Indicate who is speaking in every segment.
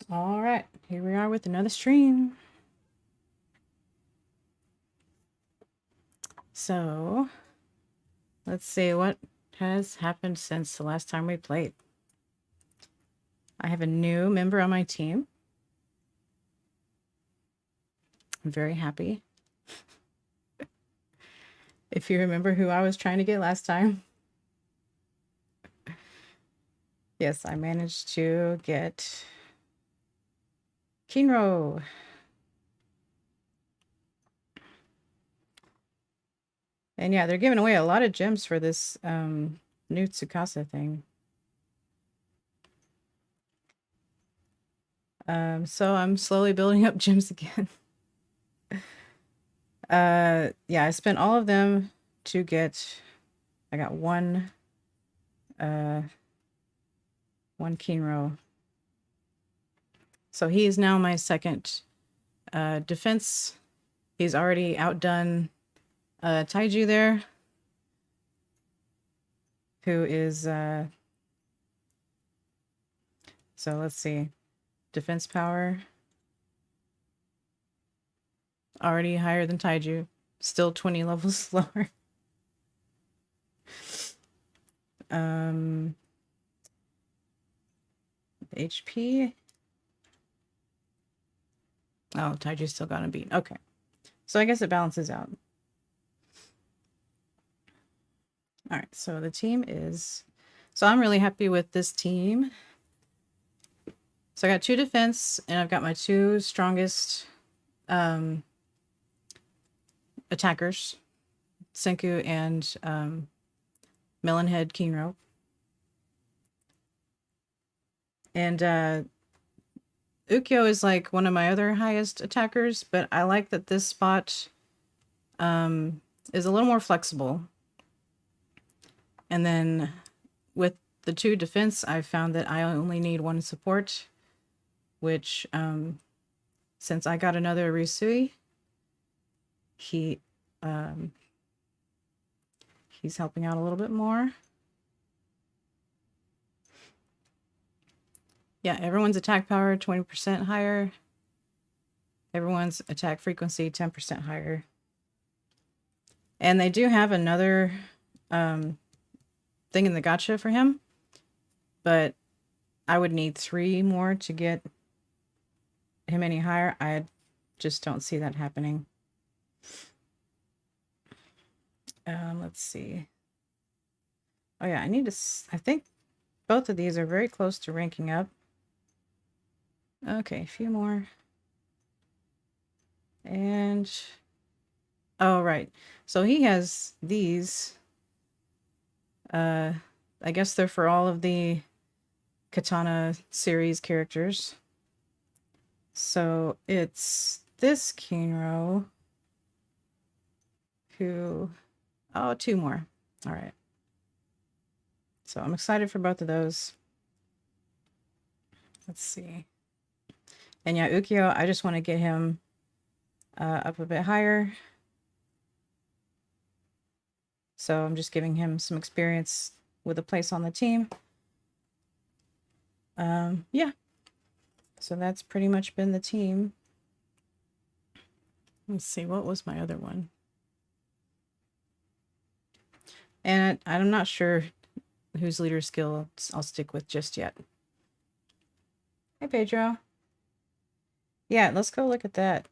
Speaker 1: All right, here we are with another stream. So, let's see what has happened since the last time we played. I have a new member on my team. I'm very happy. If you remember who I was trying to get last time. Yes, I managed to get Kinro. And yeah, they're giving away a lot of gems for this new Tsukasa thing. So I'm slowly building up gems again. Yeah, I spent all of them to get, I got one Kinro. So he is now my second defense. He's already outdone Taiju there, who is, so let's see, defense power, already higher than Taiju, still 20 levels lower. HP. Oh, Taiju's still got a beat. Okay. So I guess it balances out. All right, so the team is... So I'm really happy with this team. So I got 2 defense, and I've got my 2 strongest attackers, Senku and Melonhead Kinro. And Ukyo is like one of my other highest attackers, but I like that this spot is a little more flexible. And then with the 2 defense, I found that I only need 1 support, which since I got another Risui, he's helping out a little bit more. Yeah, everyone's attack power 20% higher. Everyone's attack frequency 10% higher. And they do have another thing in the gacha for him, but I would need 3 more to get him any higher. I just don't see that happening. Let's see. Oh yeah, I think both of these are very close to ranking up. Okay, a few more. And, oh, right. So he has these. I guess they're for all of the Katana series characters. So it's this Kinro who... Oh, 2 more. All right. So I'm excited for both of those. Let's see. And yeah, Ukyo, I just want to get him up a bit higher. So I'm just giving him some experience with a place on the team. Yeah. So that's pretty much been the team. Let's see, what was my other one? And I'm not sure whose leader skill I'll stick with just yet. Hey, Pedro. Yeah, let's go look at that.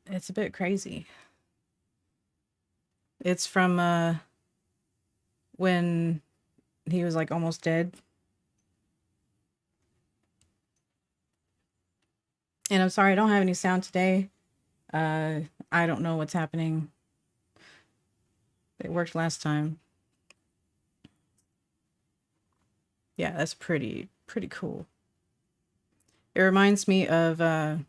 Speaker 1: It's a bit crazy. It's from when he was like almost dead. And I'm sorry, I don't have any sound today. I don't know what's happening. It worked last time. Yeah, that's pretty cool. It reminds me of, well,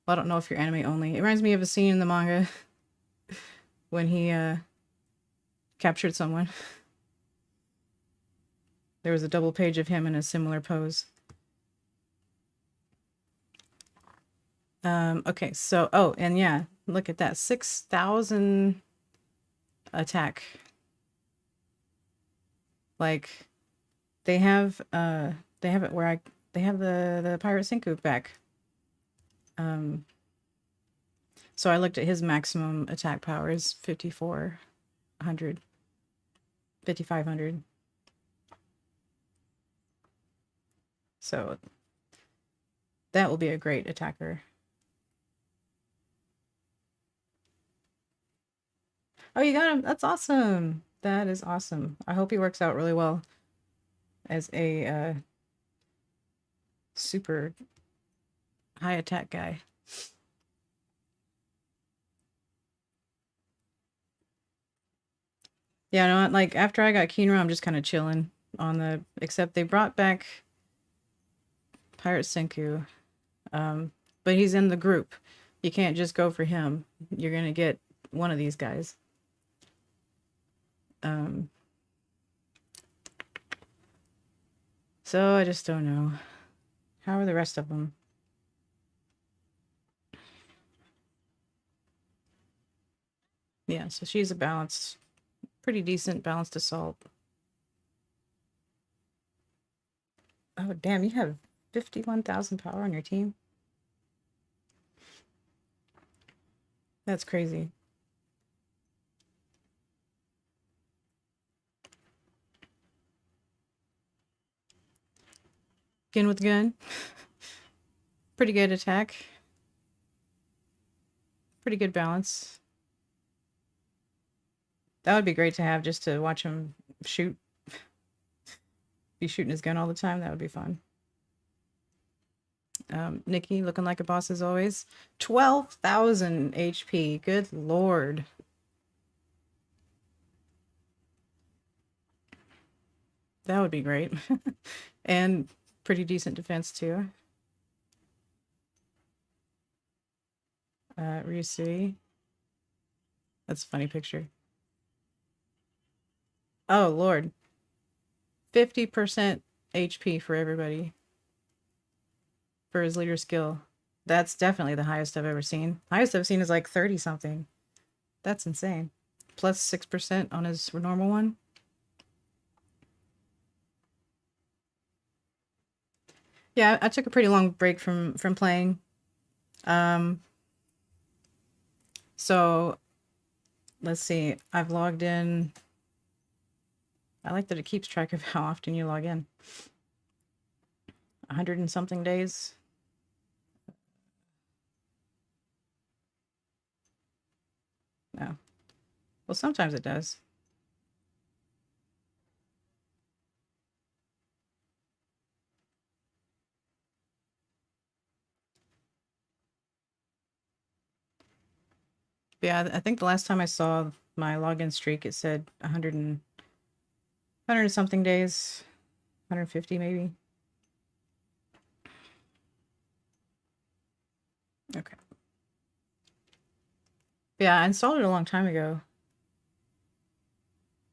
Speaker 1: I don't know if you're anime only. It reminds me of a scene in the manga when he captured someone. There was a double page of him in a similar pose. Okay, so, oh, and yeah, look at that, 6,000 attack. Like, they have they have it where they have the Pirate Senku back. So I looked at his maximum attack power is 5,400, 5,500. So that will be a great attacker. Oh, you got him. That's awesome. That is awesome. I hope he works out really well as a super high attack guy. Yeah, no, like after I got Keenra, I'm just kind of chilling on the. Except they brought back Pirate Senku, but he's in the group. You can't just go for him. You're gonna get one of these guys. So I just don't know. How are the rest of them? Yeah, so she's a balanced, pretty decent balanced assault. Oh, damn, you have 51,000 power on your team? That's crazy. Gun with gun. Pretty good attack. Pretty good balance. That would be great to have just to watch him shoot. Be shooting his gun all the time. That would be fun. Nikki looking like a boss as always. 12,000 HP. Good lord. That would be great. And pretty decent defense too. Ryusui. That's a funny picture. Oh lord. 50% HP for everybody. For his leader skill. That's definitely the highest I've ever seen. Highest I've seen is like 30 something. That's insane. Plus 6% on his normal one. Yeah, I took a pretty long break from playing. So let's see. I've logged in. I like that it keeps track of how often you log in. 100 and something days. No. Well, sometimes it does. But yeah, I think the last time I saw my login streak, it said 100 and something days. 150 maybe. Okay. Yeah, I installed it a long time ago.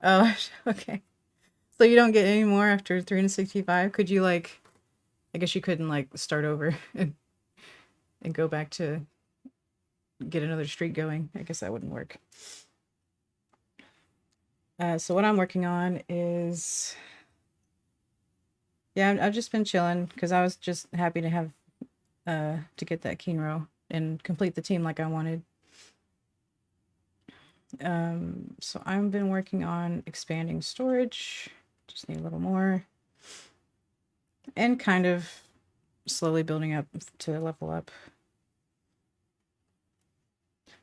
Speaker 1: Oh, okay. So you don't get any more after 365? Could you like, I guess you couldn't like start over and go back to get another streak going. I guess that wouldn't work. So what I'm working on is, yeah, I've just been chilling because I was just happy to have, to get that Keenro and complete the team like I wanted. So I've been working on expanding storage. Just need a little more. And kind of slowly building up to level up.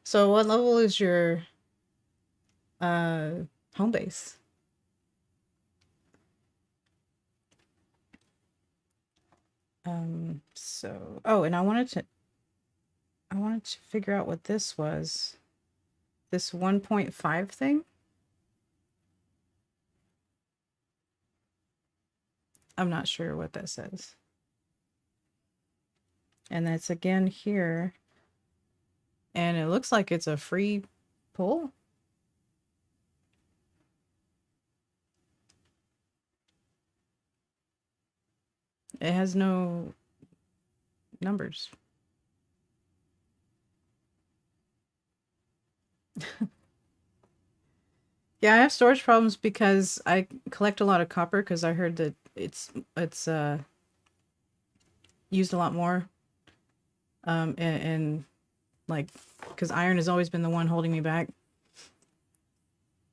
Speaker 1: So what level is your home base? So oh, and I wanted to figure out what this was. This 1.5 thing? I'm not sure what that says. And that's again here. And it looks like it's a free pull. It has no numbers. Yeah, I have storage problems because I collect a lot of copper because I heard that it's used a lot more. And like, because iron has always been the one holding me back.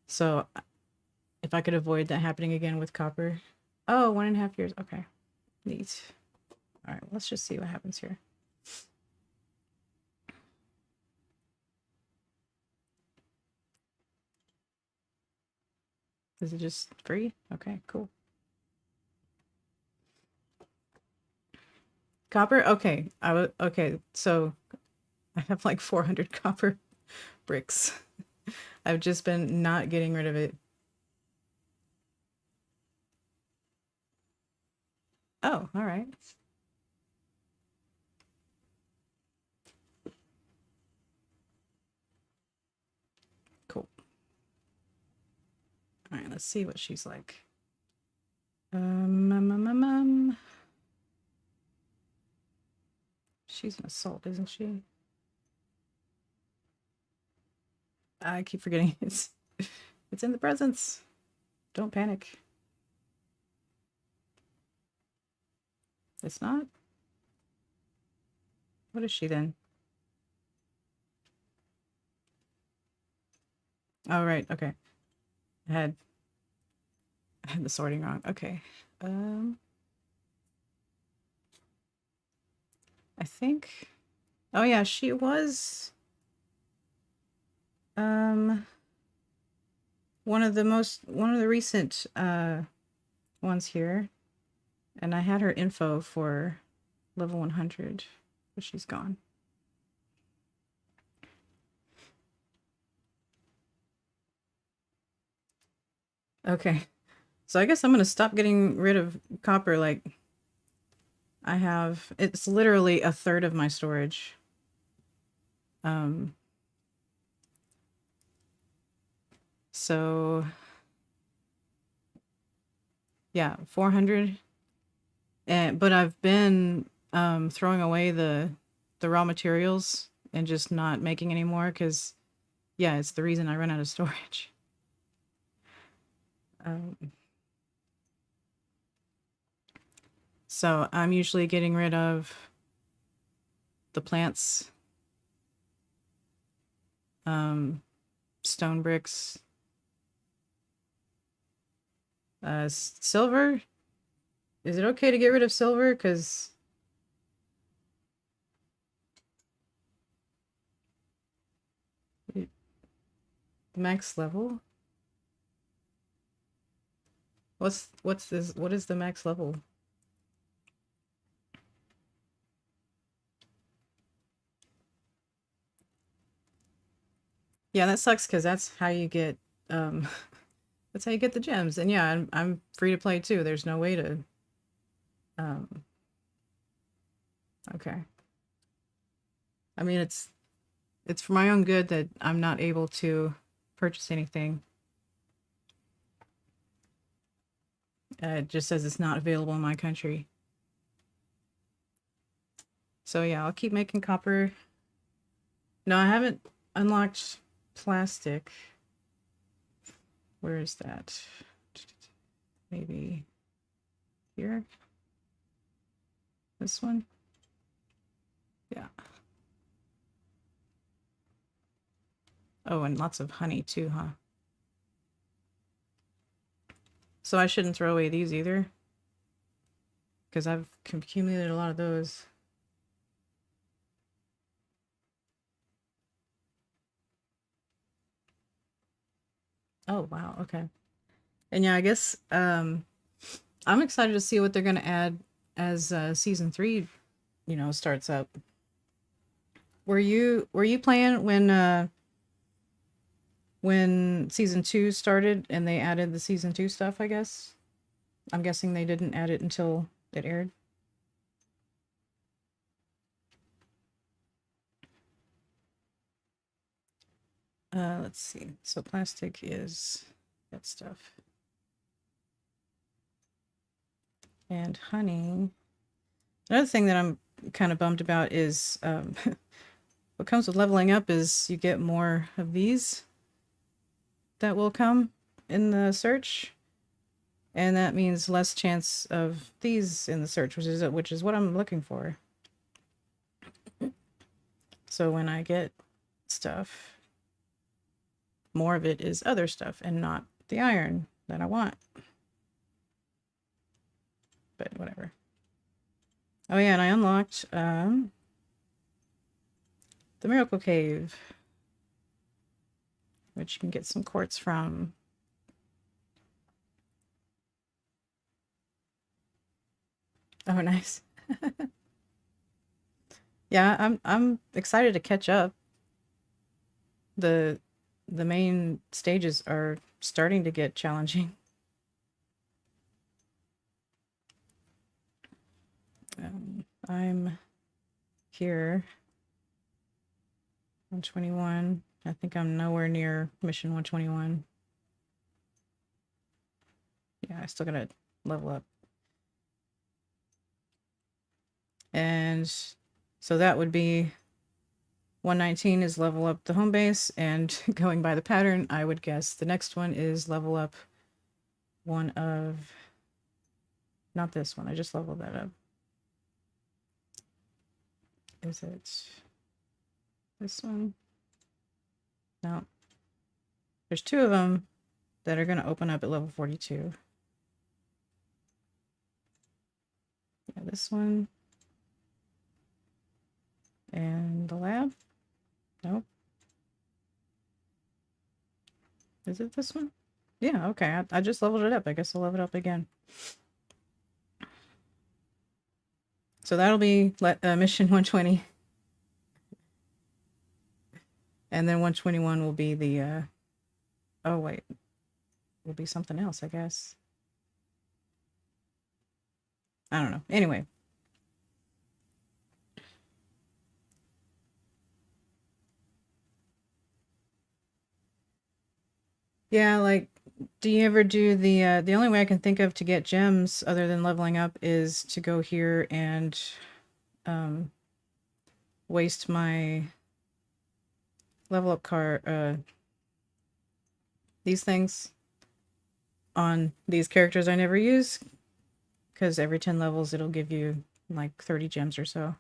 Speaker 1: So if I could avoid that happening again with copper. Oh, 1.5 years. Okay. Neat. All right, let's just see what happens here. Is it just free? Okay, cool. Copper? Okay. Okay, so I have like 400 copper bricks. I've just been not getting rid of it. Oh, all right. Cool. All right, let's see what she's like. She's an assault, isn't she? I keep forgetting it's in the presence. Don't panic. It's not? What is she then? Oh, right. Okay. I had the sorting wrong. Okay. I think. Oh yeah, she was one of the recent ones here. And I had her info for level 100, but she's gone. Okay. So I guess I'm gonna stop getting rid of copper. Like, it's literally a third of my storage. So yeah, 400. But I've been throwing away the raw materials and just not making any more because, yeah, it's the reason I run out of storage. So I'm usually getting rid of the plants, stone bricks, silver. Is it okay to get rid of silver? Because max level? What's this? What is the max level? Yeah, that sucks because that's how you get that's how you get the gems. And yeah, I'm free to play too. There's no way to okay. I mean, it's for my own good that I'm not able to purchase anything. It just says it's not available in my country. So yeah, I'll keep making copper. No, I haven't unlocked plastic. Where is that? Maybe here? This one? Yeah. Oh, and lots of honey too, huh? So I shouldn't throw away these either, because I've accumulated a lot of those. Oh, wow. Okay. And yeah, I guess I'm excited to see what they're going to add as season 3, starts up. Were you playing when season 2 started and they added the season 2 stuff, I guess? I'm guessing they didn't add it until it aired. Let's see. So plastic is that stuff. And honey. Another thing that I'm kind of bummed about is what comes with leveling up is you get more of these that will come in the search. And that means less chance of these in the search, which is what I'm looking for. So when I get stuff, more of it is other stuff and not the iron that I want. But whatever. Oh yeah, and I unlocked the Miracle Cave, which you can get some quartz from. Oh, nice. Yeah, I'm excited to catch up. The main stages are starting to get challenging. I'm here. 121. I think I'm nowhere near mission 121. Yeah, I still gotta level up. And so that would be 119 is level up the home base, and going by the pattern, I would guess the next one is level up one of, not this one, I just leveled that up. Is it this one? No. There's two of them that are going to open up at level 42. Yeah, this one. And the lab? Nope. Is it this one? Yeah, okay. I just leveled it up. I guess I'll level it up again. So that'll be mission 120. And then 121 will be the, oh wait, will be something else, I guess. I don't know. Anyway. Yeah, like, do you ever do the only way I can think of to get gems other than leveling up is to go here and waste my level up these things on these characters I never use, because every 10 levels it'll give you like 30 gems or so.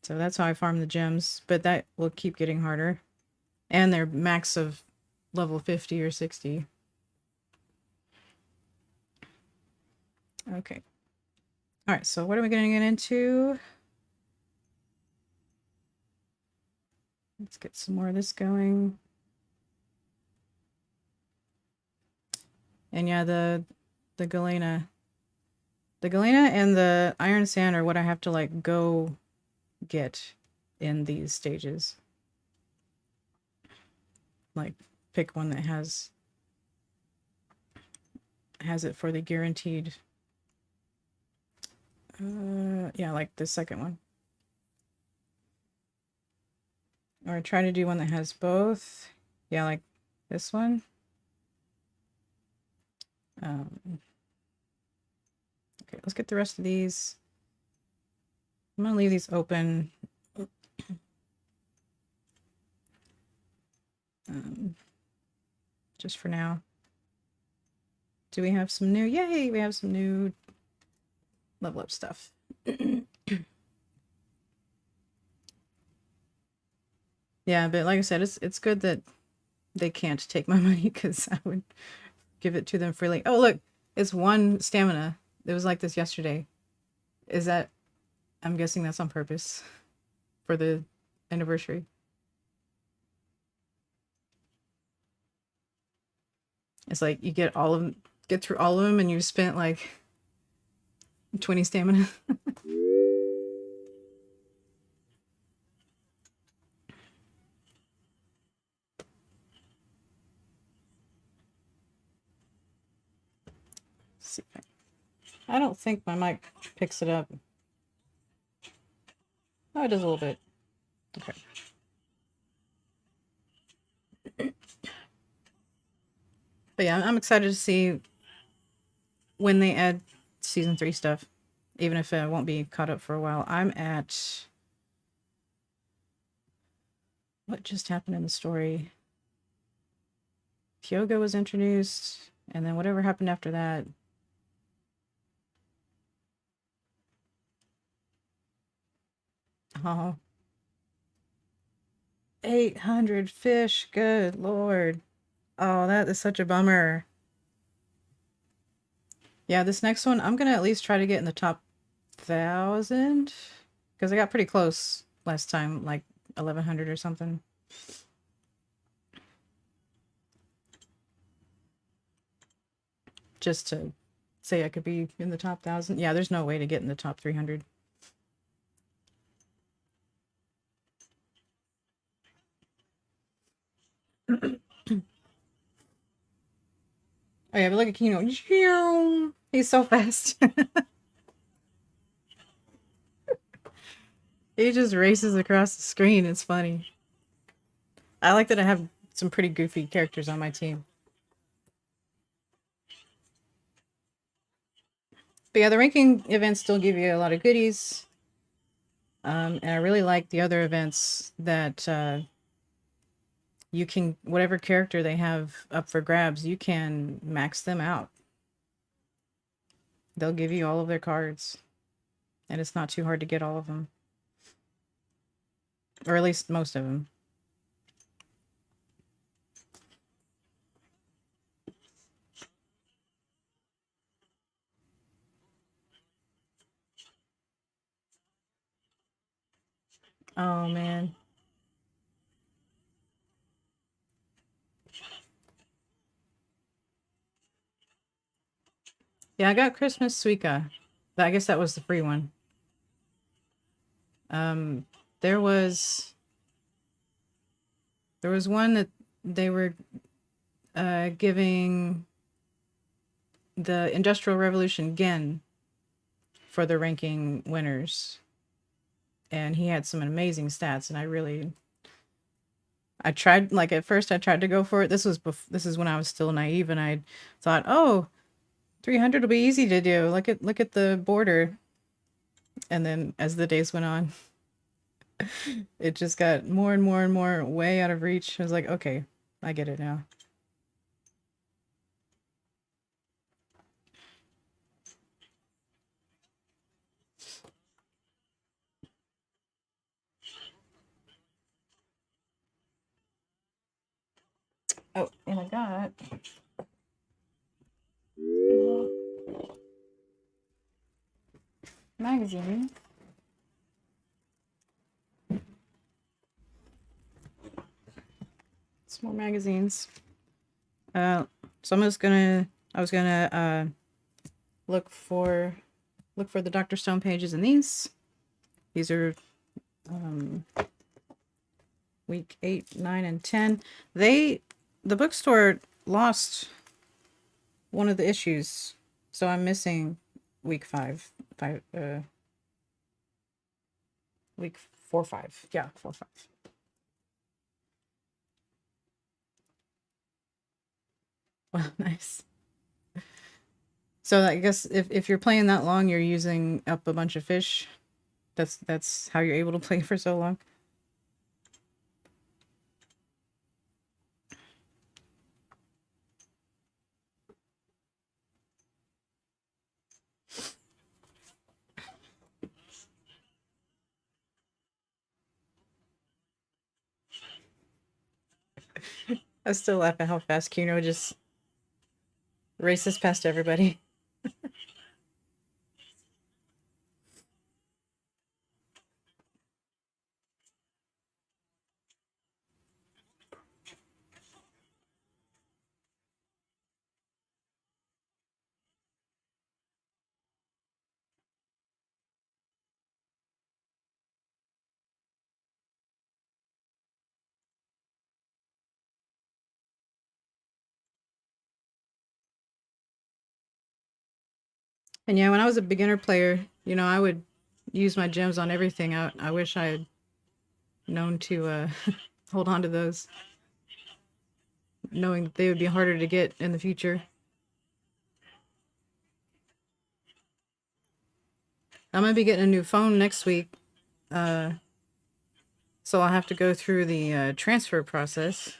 Speaker 1: So that's how I farm the gems, but that will keep getting harder. And they're max of level 50 or 60. Okay. All right, so what are we going to get into? Let's get some more of this going. And yeah, the galena. The galena and the iron sand are what I have to like go get in these stages. Like pick one that has it for the guaranteed. Yeah, like the second one. Or try to do one that has both. Yeah, like this one. Okay, let's get the rest of these. I'm gonna leave these open. Just for now. Do we have some new? Yay, we have some new level up stuff. Yeah, but like I said, it's good that they can't take my money, because I would give it to them freely. Oh, look, it's 1 stamina. It was like this yesterday. Is that, I'm guessing that's on purpose for the anniversary. It's like you get through all of them, and you spent like 20 stamina. See, I don't think my mic picks it up. Oh, it does a little bit. Okay. But yeah, I'm excited to see when they add season 3 stuff, even if I won't be caught up for a while. I'm at, what just happened in the story? Kyoga was introduced. And then whatever happened after that. Oh, 800 fish. Good Lord. Oh, that is such a bummer. Yeah, this next one, I'm gonna at least try to get in the top 1,000 because I got pretty close last time, like 1,100 or something. Just to say I could be in the top 1,000. Yeah, there's no way to get in the top 300. Oh yeah, but look at Kino. He's so fast. He just races across the screen. It's funny. I like that I have some pretty goofy characters on my team. But yeah, the ranking events still give you a lot of goodies. And I really like the other events that you can, whatever character they have up for grabs, you can max them out. They'll give you all of their cards. And it's not too hard to get all of them. Or at least most of them. Oh, man. Yeah, I got Christmas Suica. I guess that was the free one. Um, there was one that they were giving the Industrial Revolution Gen for the ranking winners, and he had some amazing stats. And I tried, like, at first I tried to go for it. This is when I was still naive, and I thought, oh, 300 will be easy to do. Look at the border. And then as the days went on, it just got more and more and more way out of reach. I was like, okay, I get it now. Oh, and I got magazine. Some more magazines. So I was gonna look for the Dr. Stone pages in these. These are week 8, 9, and 10. The bookstore lost one of the issues, so I'm missing week 5. Week 4, 5. Yeah, 4, 5. Well, nice. So I guess if you're playing that long, you're using up a bunch of fish. That's how you're able to play for so long. I still laugh at how fast Kino just races past everybody. And yeah, when I was a beginner player, I would use my gems on everything. I wish I had known to hold on to those, knowing that they would be harder to get in the future. I'm gonna be getting a new phone next week, uh, so I'll have to go through the transfer process.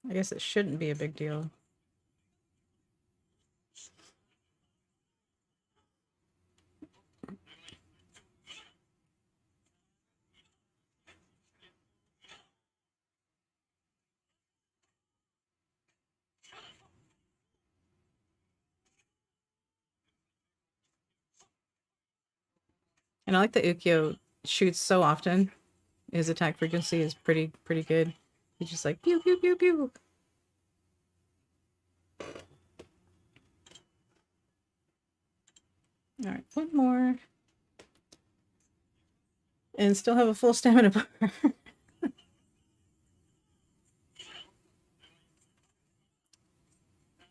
Speaker 1: I guess it shouldn't be a big deal. And I like that Ukyo shoots so often. His attack frequency is pretty good. He's just like pew pew pew pew. All right, one more, and still have a full stamina bar.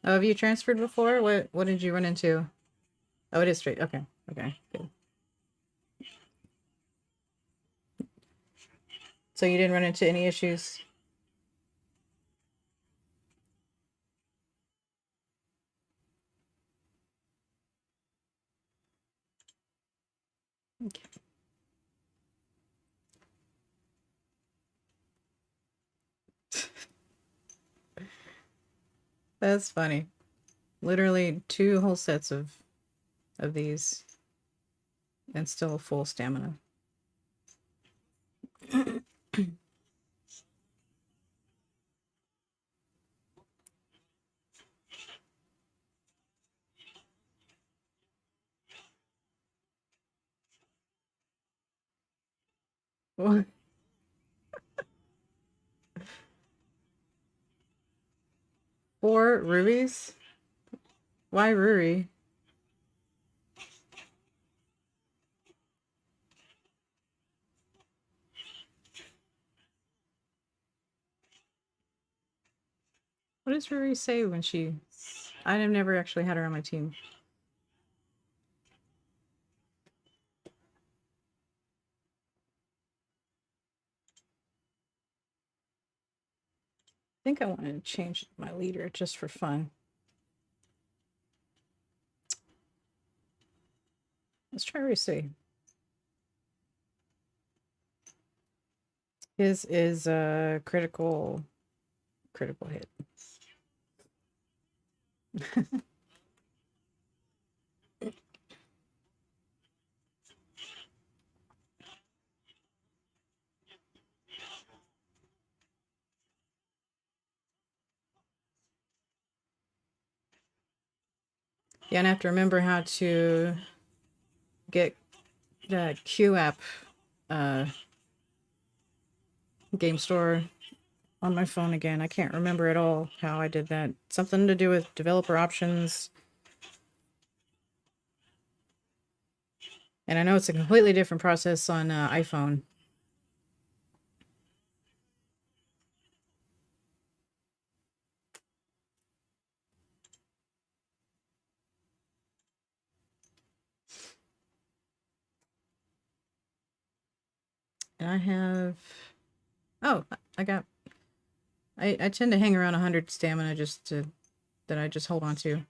Speaker 1: Oh, have you transferred before? What did you run into? Oh, it is straight. Okay, okay, good. So you didn't run into any issues? Okay. That's funny. Literally 2 whole sets of these and still full stamina. 4 rubies? Why Ruri? What does Ruri say when she... I've never actually had her on my team. I think I wanted to change my leader just for fun. Let's try Rusei. His is a critical hit. Yeah, and I have to remember how to get the Q app game store on my phone again. I can't remember at all how I did that. Something to do with developer options. And I know it's a completely different process on iPhone. And I have... Oh, I got... I tend to hang around 100 stamina just to... that I just hold on to.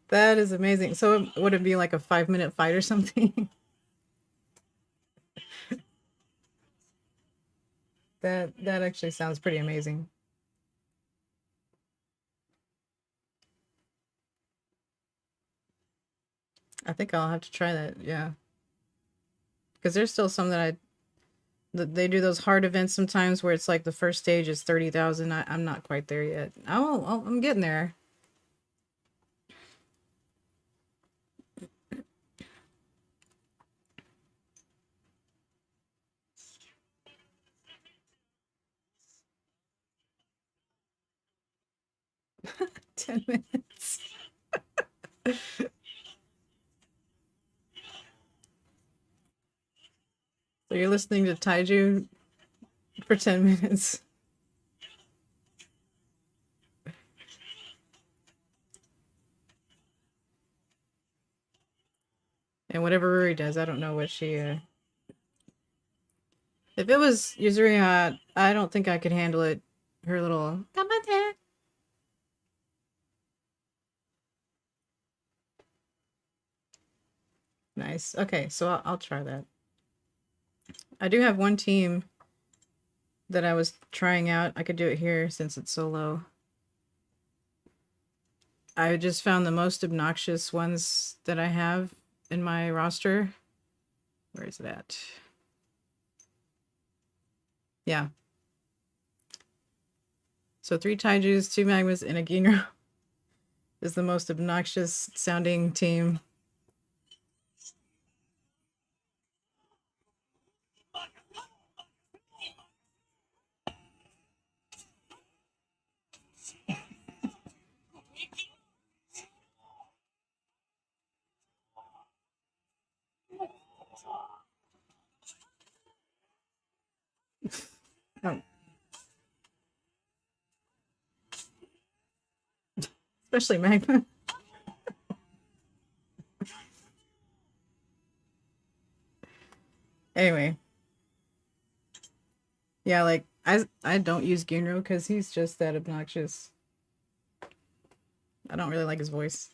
Speaker 1: That is amazing. So would it be like a 5-minute fight or something? That actually sounds pretty amazing. I think I'll have to try that, yeah. Because there's still some that they do those hard events sometimes where it's like the first stage is 30,000. I'm not quite there yet. I'm getting there. Ten minutes. So you're listening to Taiju for 10 minutes. And whatever Ruri does, I don't know what she If it was Yuzuriha, I don't think I could handle it. Her little come on there. Nice. Okay, so I'll try that. I do have one team that I was trying out. I could do it here since it's so low. I just found the most obnoxious ones that I have in my roster. Where is it at? Yeah. So 3 Taijus, 2 Magmas, and a Ginro is the most obnoxious sounding team. Oh. Especially Magma. Anyway. Yeah, like, I don't use Ginro because he's just that obnoxious. I don't really like his voice.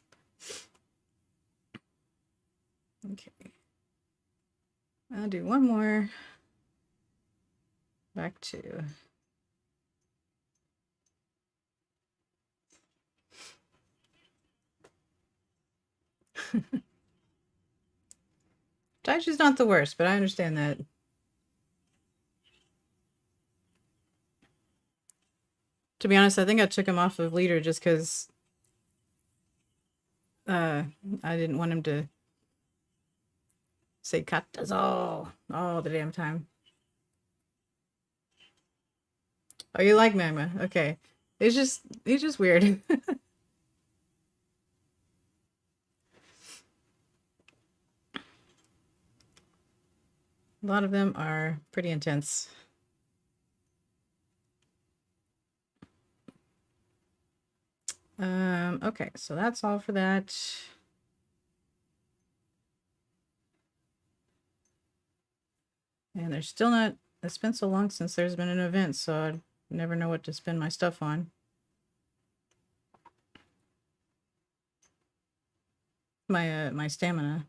Speaker 1: Okay. I'll do one more. Back to... Taichu's not the worst, but I understand that. To be honest, I think I took him off of leader just because I didn't want him to say Katazo all the damn time. Oh, you like Magma? Okay. He's just weird. A lot of them are pretty intense. Okay, so that's all for that. And there's still not, it's been so long since there's been an event, so I never know what to spend my stuff on. My stamina.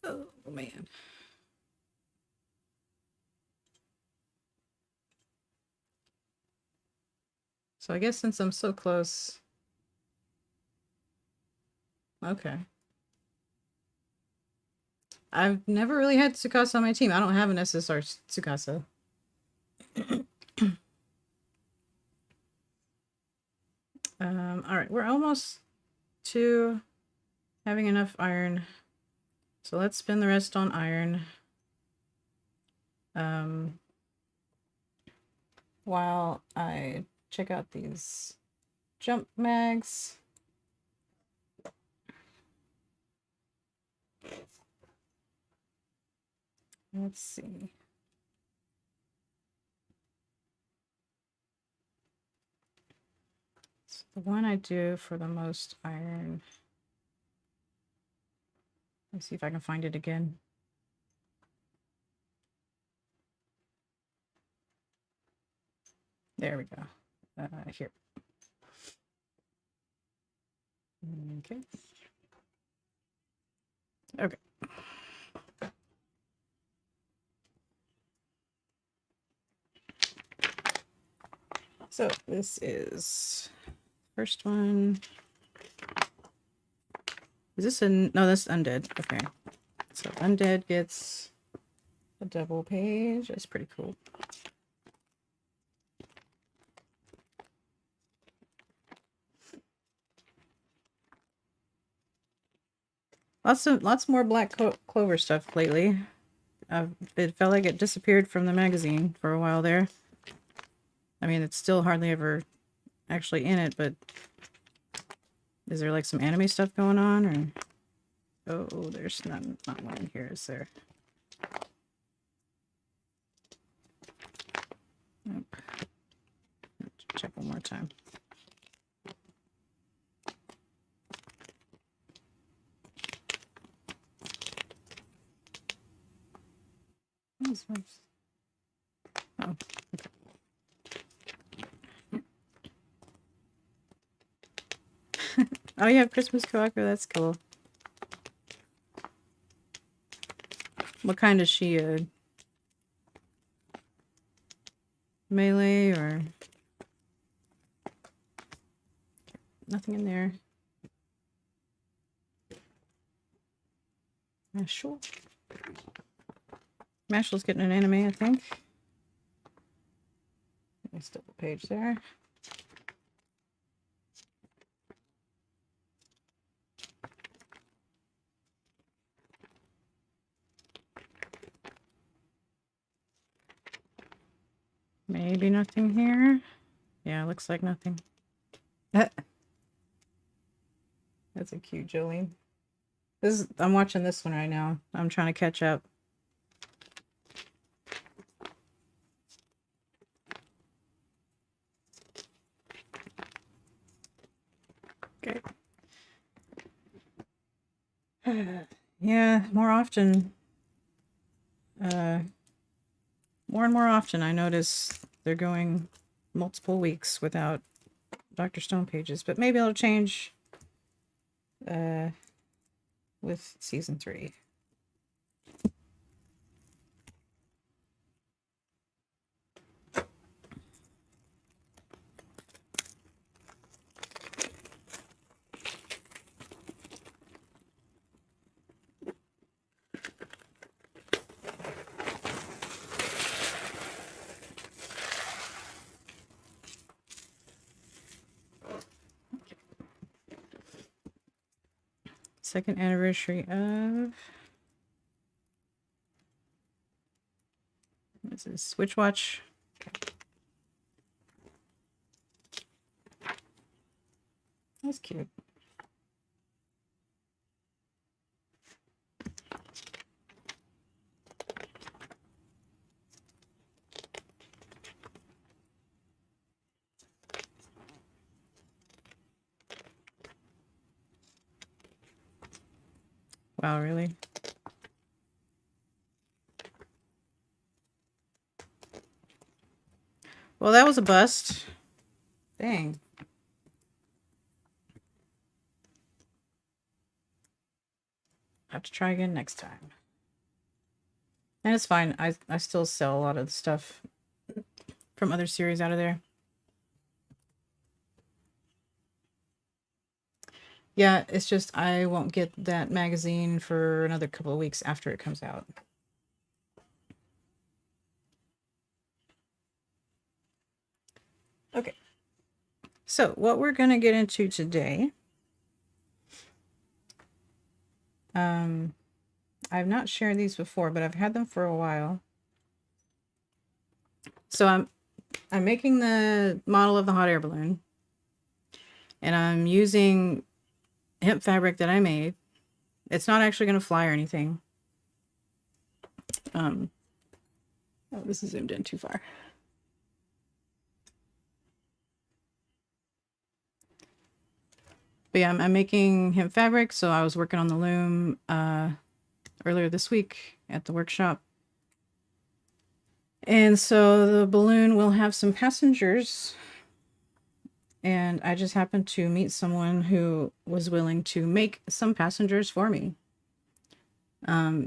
Speaker 1: Oh man. So I guess since I'm so close. Okay. I've never really had Tsukasa on my team. I don't have an SSR Tsukasa. All right, we're almost to having enough iron. So let's spend the rest on iron. While I check out these jump mags. Let's see. So the one I do for the most iron. Let's see if I can find it again. There we go. Here. Okay. Okay. So this is first one. Is this no, that's undead. Okay. So undead gets a double page. That's pretty cool. Lots more black clover stuff lately. It felt like it disappeared from the magazine for a while there. I mean, it's still hardly ever actually in it, but is there like some anime stuff going on? Or there's not one in here, is there? Nope. Check one more time. Oh. Oh, you have Christmas Kawako. That's cool. What kind is she? Melee or nothing in there? Mashal. Mashal's getting an anime, I think. Nice double page there. Maybe nothing here. Yeah, looks like nothing. That's a cute Jolene. I'm watching this one right now. I'm trying to catch up. Okay. Yeah, more often. More and more often I notice they're going multiple weeks without Dr. Stone pages, but maybe it'll change with season 3. Second anniversary of... This is Switch Watch. That's cute. Wow, really? Well, that was a bust. Dang. Have to try again next time. And it's fine. I still sell a lot of the stuff from other series out of there. Yeah, it's just I won't get that magazine for another couple of weeks after it comes out. Okay. So what we're going to get into today, I've not shared these before, but I've had them for a while. So I'm making the model of the hot air balloon, and I'm using hemp fabric that I made. It's not actually going to fly or anything. Oh, this is zoomed in too far. But yeah, I'm making hemp fabric, so I was working on the loom earlier this week at the workshop. And so the balloon will have some passengers, and I just happened to meet someone who was willing to make some passengers for me.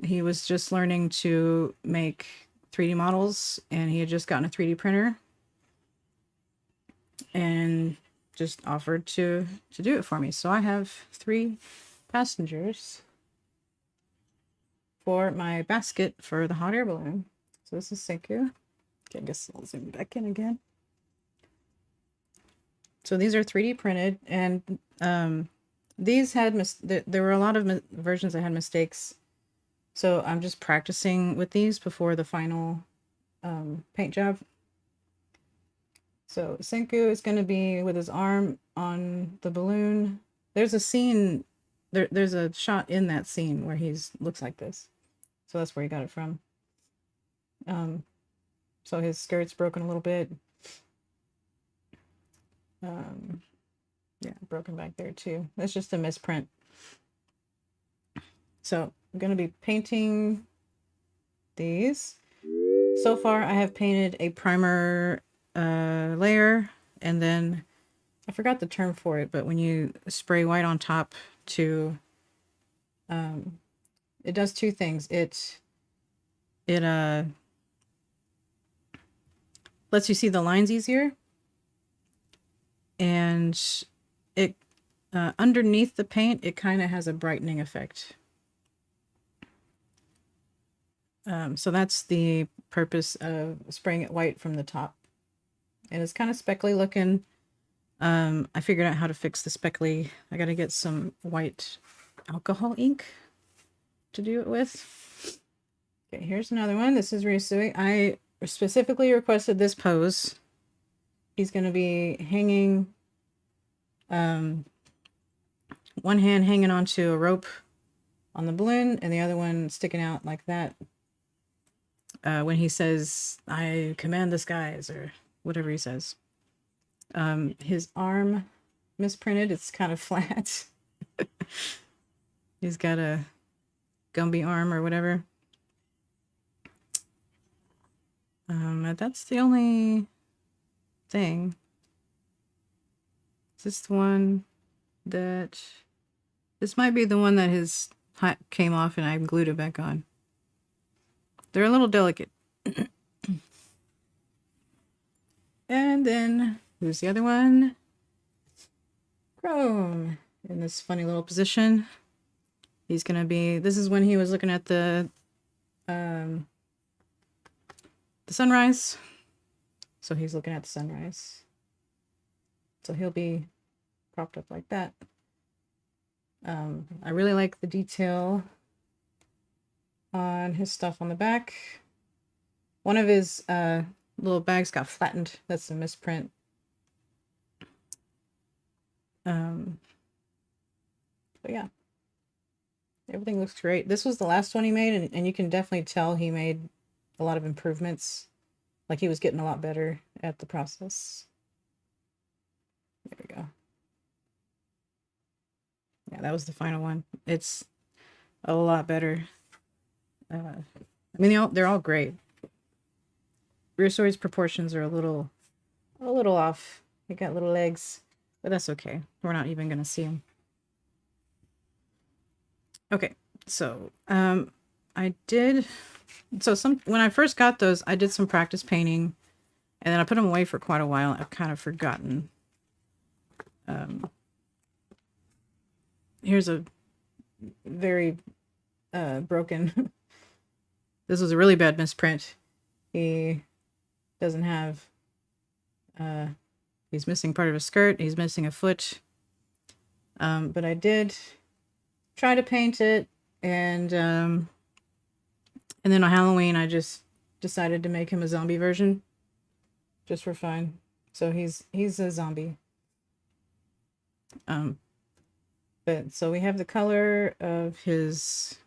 Speaker 1: He was just learning to make 3D models, and he had just gotten a 3D printer and just offered to do it for me. So I have 3 passengers for my basket for the hot air balloon. So this is Senku. Okay, I guess I'll zoom back in again. So these are 3D printed, and these had there were a lot of versions that had mistakes. So I'm just practicing with these before the final paint job. So Senku is going to be with his arm on the balloon. There's a scene, there's a shot in that scene where he's looks like this. So that's where he got it from. So his skirt's broken a little bit. Yeah, broken back there too. That's just a misprint. So I'm going to be painting these. so far I have painted a primer layer, and then I forgot the term for it, but when you spray white on top to it does two things. It lets you see the lines easier, and it underneath the paint it kind of has a brightening effect. So that's the purpose of spraying it white from the top. And it's kind of speckly looking. I figured out how to fix the speckly. I got to get some white alcohol ink to do it with. Okay, here's another one. This is Ryusui. I specifically requested this pose. He's going to be hanging, one hand hanging onto a rope on the balloon and the other one sticking out like that. When he says, "I command the skies," or whatever he says. His arm misprinted. It's kind of flat. He's got a Gumby arm or whatever. That's the only thing. Is this the one that... This might be the one that his hat came off and I glued it back on. They're a little delicate. And then, who's the other one? Chrome, in this funny little position. He's gonna be... This is when he was looking at the sunrise. So he's looking at the sunrise. So he'll be propped up like that. I really like the detail on his stuff on the back. One of his little bags got flattened. That's a misprint. But yeah, everything looks great. This was the last one he made, and you can definitely tell he made a lot of improvements. Like he was getting a lot better at the process. There we go. Yeah, that was the final one. It's a lot better. I mean, they're all great. Ryusui's proportions are a little off. He got little legs, but that's okay. We're not even gonna see them. Okay, so when I first got those, I did some practice painting, and then I put them away for quite a while. I've kind of forgotten. Here's a very broken. This was a really bad misprint. He doesn't have. He's missing part of his skirt. He's missing a foot. But I did try to paint it, and then on Halloween I just decided to make him a zombie version, just for fun. So he's a zombie. But so we have the color of his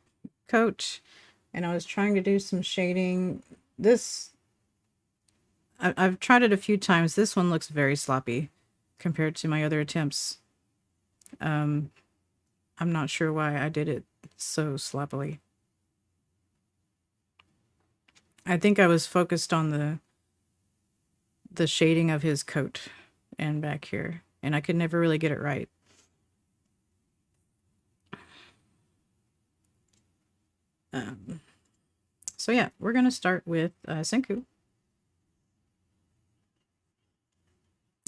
Speaker 1: coat, and I was trying to do some shading. I've tried it a few times. This one looks very sloppy compared to my other attempts. I'm not sure why I did it so sloppily. I think I was focused on the shading of his coat and back here, and I could never really get it right. So yeah, we're gonna start with Senku.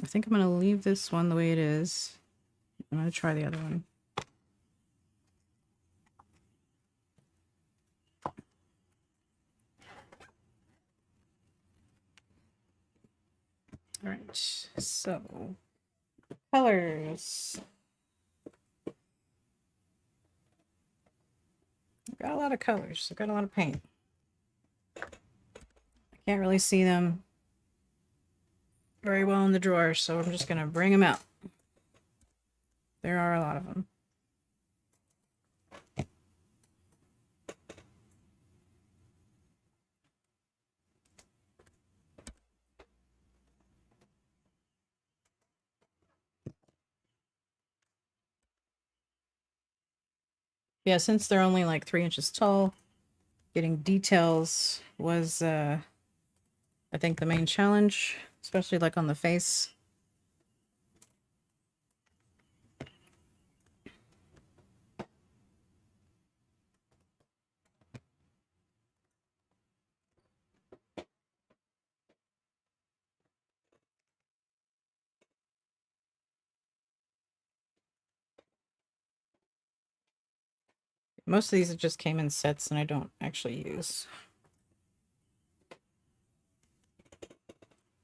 Speaker 1: I think I'm gonna leave this one the way it is. I'm gonna try the other one. All right, so colors. I've got a lot of colors. I've got a lot of paint. I can't really see them very well in the drawer, so I'm just gonna bring them out. There are a lot of them. Yeah, since they're only like 3 inches tall, getting details was I think the main challenge, especially like on the face, most of these just came in sets and I don't actually use.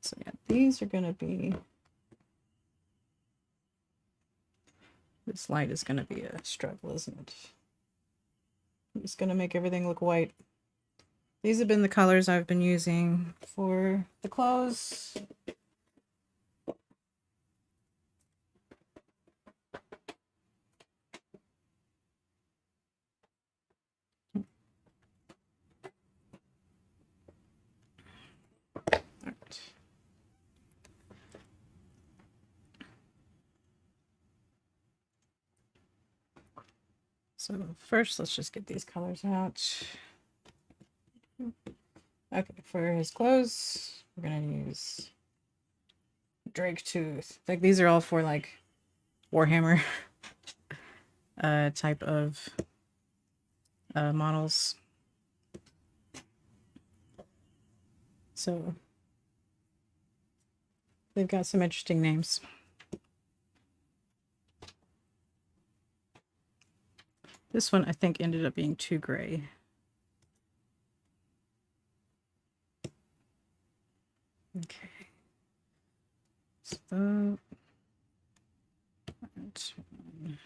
Speaker 1: So yeah, these are going to be, this light is going to be a struggle, isn't it? I'm just going to make everything look white. These have been the colors I've been using for the clothes. Right. So first, let's just get these colors out. Okay, for his clothes, we're gonna use Drake Tooth. Like these are all for like Warhammer type of models. So they've got some interesting names. This one I think ended up being too gray. Okay. So that one.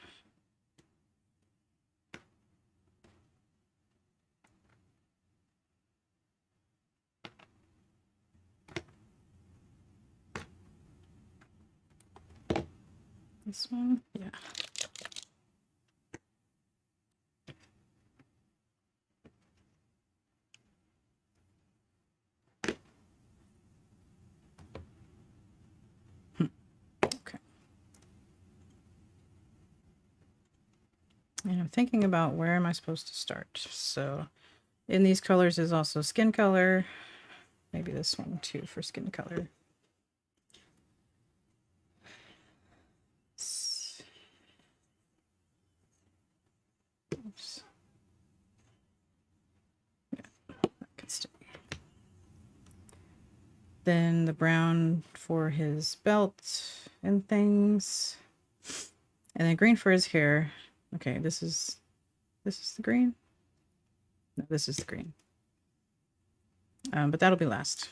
Speaker 1: This one, yeah. Okay. And I'm thinking about where am I supposed to start. So in these colors is also skin color. Maybe this one too for skin color. Oops. Yeah, that could stay. Then the brown for his belt and things. And then green for his hair. Okay, this is the green? No, this is the green. But that'll be last.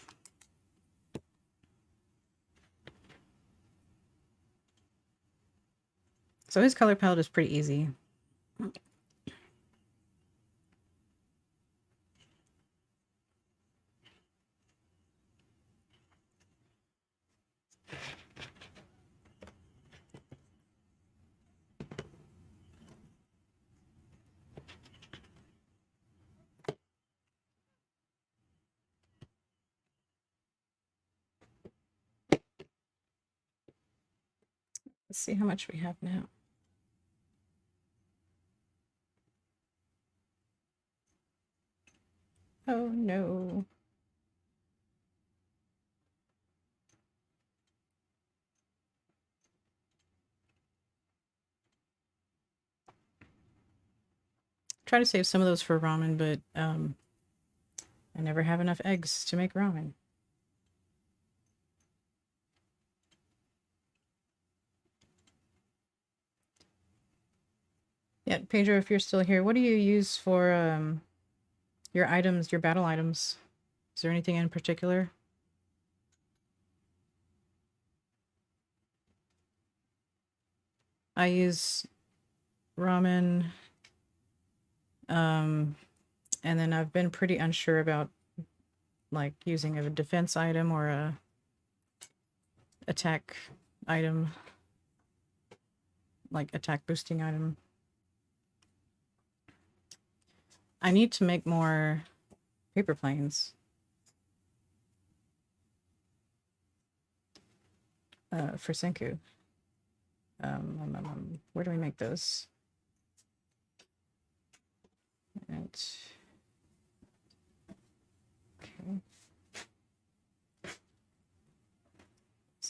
Speaker 1: So his color palette is pretty easy. Let's see how much we have now. Oh no. Try to save some of those for ramen, but I never have enough eggs to make ramen. Yeah, Pedro, if you're still here, what do you use for your items, your battle items? Is there anything in particular? I use ramen, and then I've been pretty unsure about like using a defense item or a attack item, like attack boosting item. I need to make more paper planes. For Senku. Where do we make those? And okay.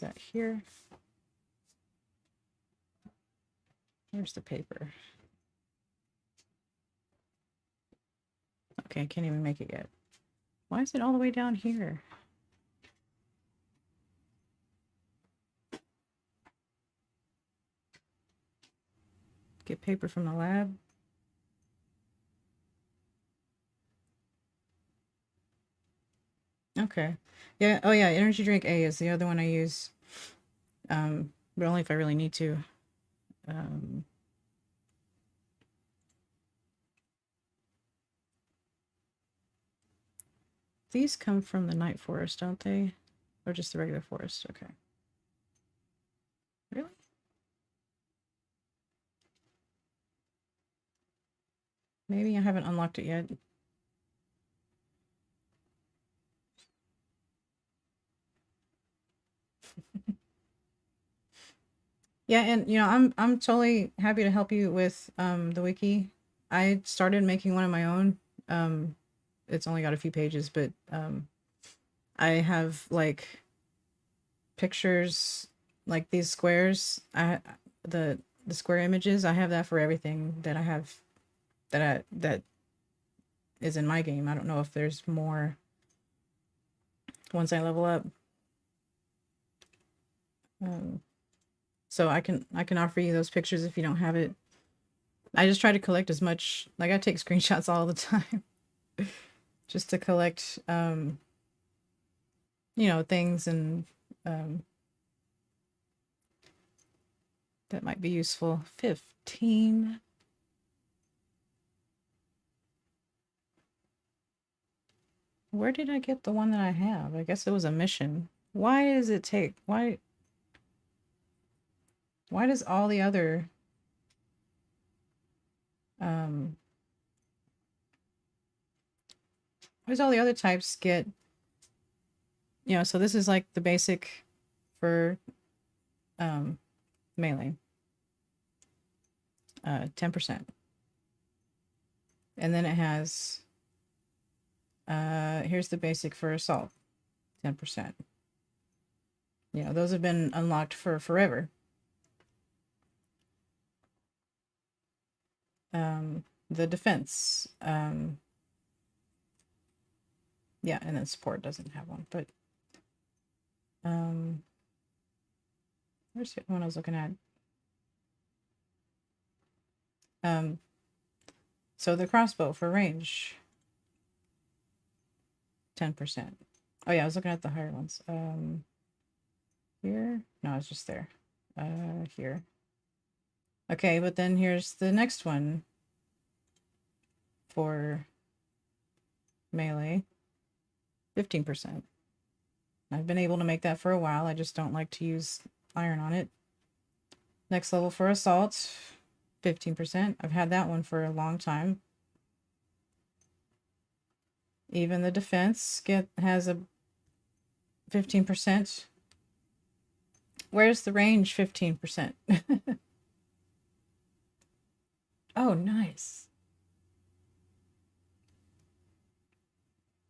Speaker 1: that here. Here's the paper. Okay, I can't even make it yet. Why is it all the way down here? Get paper from the lab. Okay. Yeah. Oh yeah. Energy drink A is the other one I use. But only if I really need to. These come from the night forest, don't they? Or just the regular forest? Okay. Really? Maybe I haven't unlocked it yet. Yeah, and you know, I'm totally happy to help you with the wiki. I started making one of my own. It's only got a few pages, but I have like pictures, like these squares. The square images. I have that for everything that I have that is in my game. I don't know if there's more once I level up. So I can offer you those pictures if you don't have it. I just try to collect as much, like I take screenshots all the time just to collect you know, things and that might be useful. 15. Where did I get the one that I have? I guess it was a mission. Why does it take why does all the other why does all the other types get, you know, so this is like the basic for melee. 10%. And then it has here's the basic for assault. 10%. You know, those have been unlocked for forever. The defense, yeah, and then support doesn't have one, but where's the one I was looking at? So the crossbow for range, 10%. Oh yeah, I was looking at the higher ones. Here? No, it's just there. Here. Okay, but then here's the next one for melee, 15%. I've been able to make that for a while. I just don't like to use iron on it. Next level for assault, 15%. I've had that one for a long time. Even the defense has a 15%. Where's the range 15%? Oh, nice.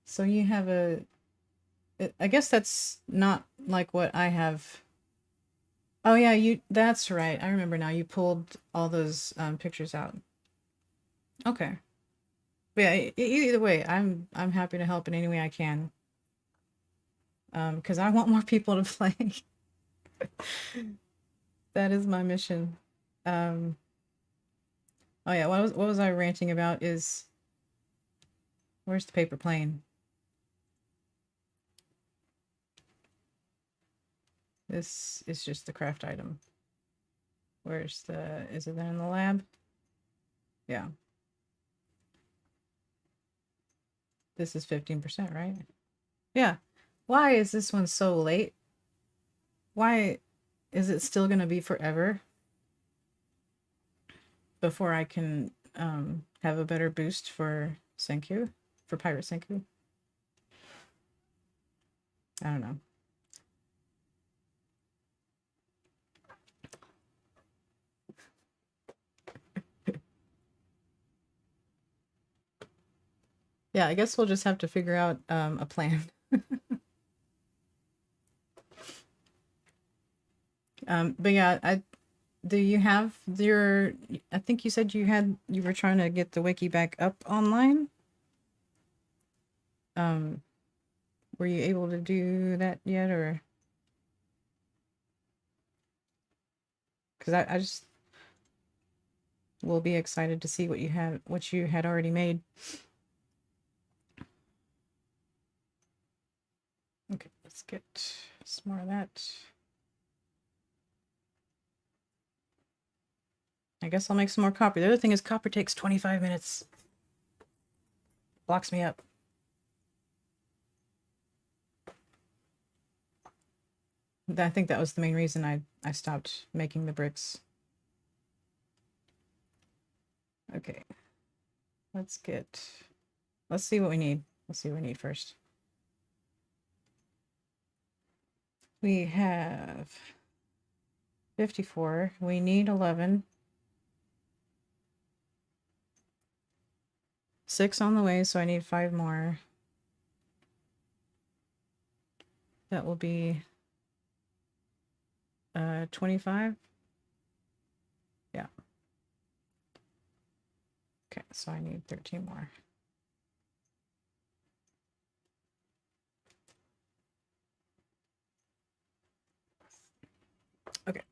Speaker 1: So you have I guess that's not like what I have. Oh yeah, that's right. I remember now. You pulled all those pictures out. Okay. But yeah, either way, I'm happy to help in any way I can. Because I want more people to play. That is my mission. Oh yeah, what was I ranting about is where's the paper plane? This is just the craft item. Where's is it there in the lab? Yeah. This is 15%, right? Yeah. Why is this one so late? Why is it still going to be forever before I can have a better boost for Senku, for Pirate Senku? I don't know. Yeah, I guess we'll just have to figure out a plan. But yeah, do you have your, I think you said you were trying to get the wiki back up online. Um, were you able to do that yet, or? Because I just will be excited to see what you had already made. Okay, let's get some more of that. I guess I'll make some more copper. The other thing is copper takes 25 minutes. Blocks me up. I think that was the main reason I stopped making the bricks. Okay. Let's see what we need. Let's see what we need first. We have 54. We need 11. 6 on the way, so I need 5 more. That will be 25. Yeah. Okay, so I need 13 more. Okay.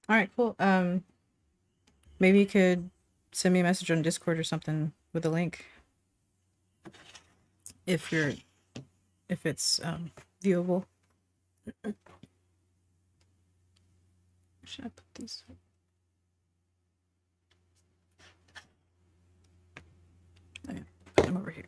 Speaker 1: All right, cool. Maybe you could send me a message on Discord or something with a link if it's viewable. Should I put these? Oh, yeah. Put them over here.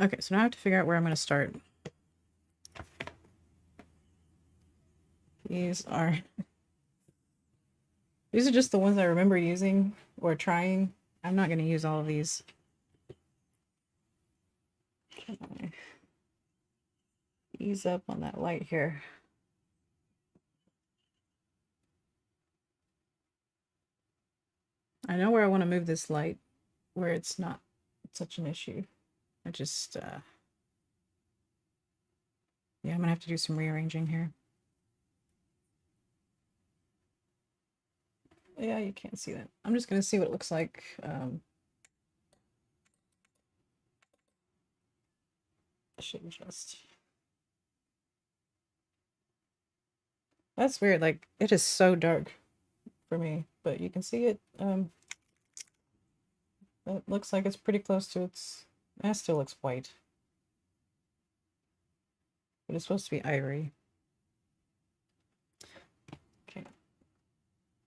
Speaker 1: Okay, so now I have to figure out where I'm going to start. These are just the ones I remember using or trying. I'm not going to use all of these. Can I ease up on that light here? I know where I want to move this light, where it's not such an issue. I just, yeah, I'm gonna have to do some rearranging here. Yeah, you can't see that. I'm just gonna see what it looks like. I should just. That's weird. Like, it is so dark for me, but you can see it. It looks like it's pretty close to its. That still looks white, but it's supposed to be ivory. Okay.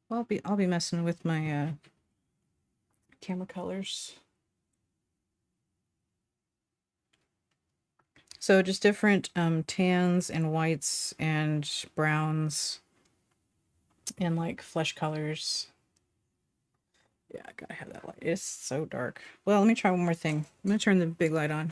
Speaker 1: Well, I'll be messing with my camera colors. So just different tans and whites and browns and like flesh colors. Yeah, I gotta have that light. It's so dark. Well, let me try one more thing. I'm gonna turn the big light on.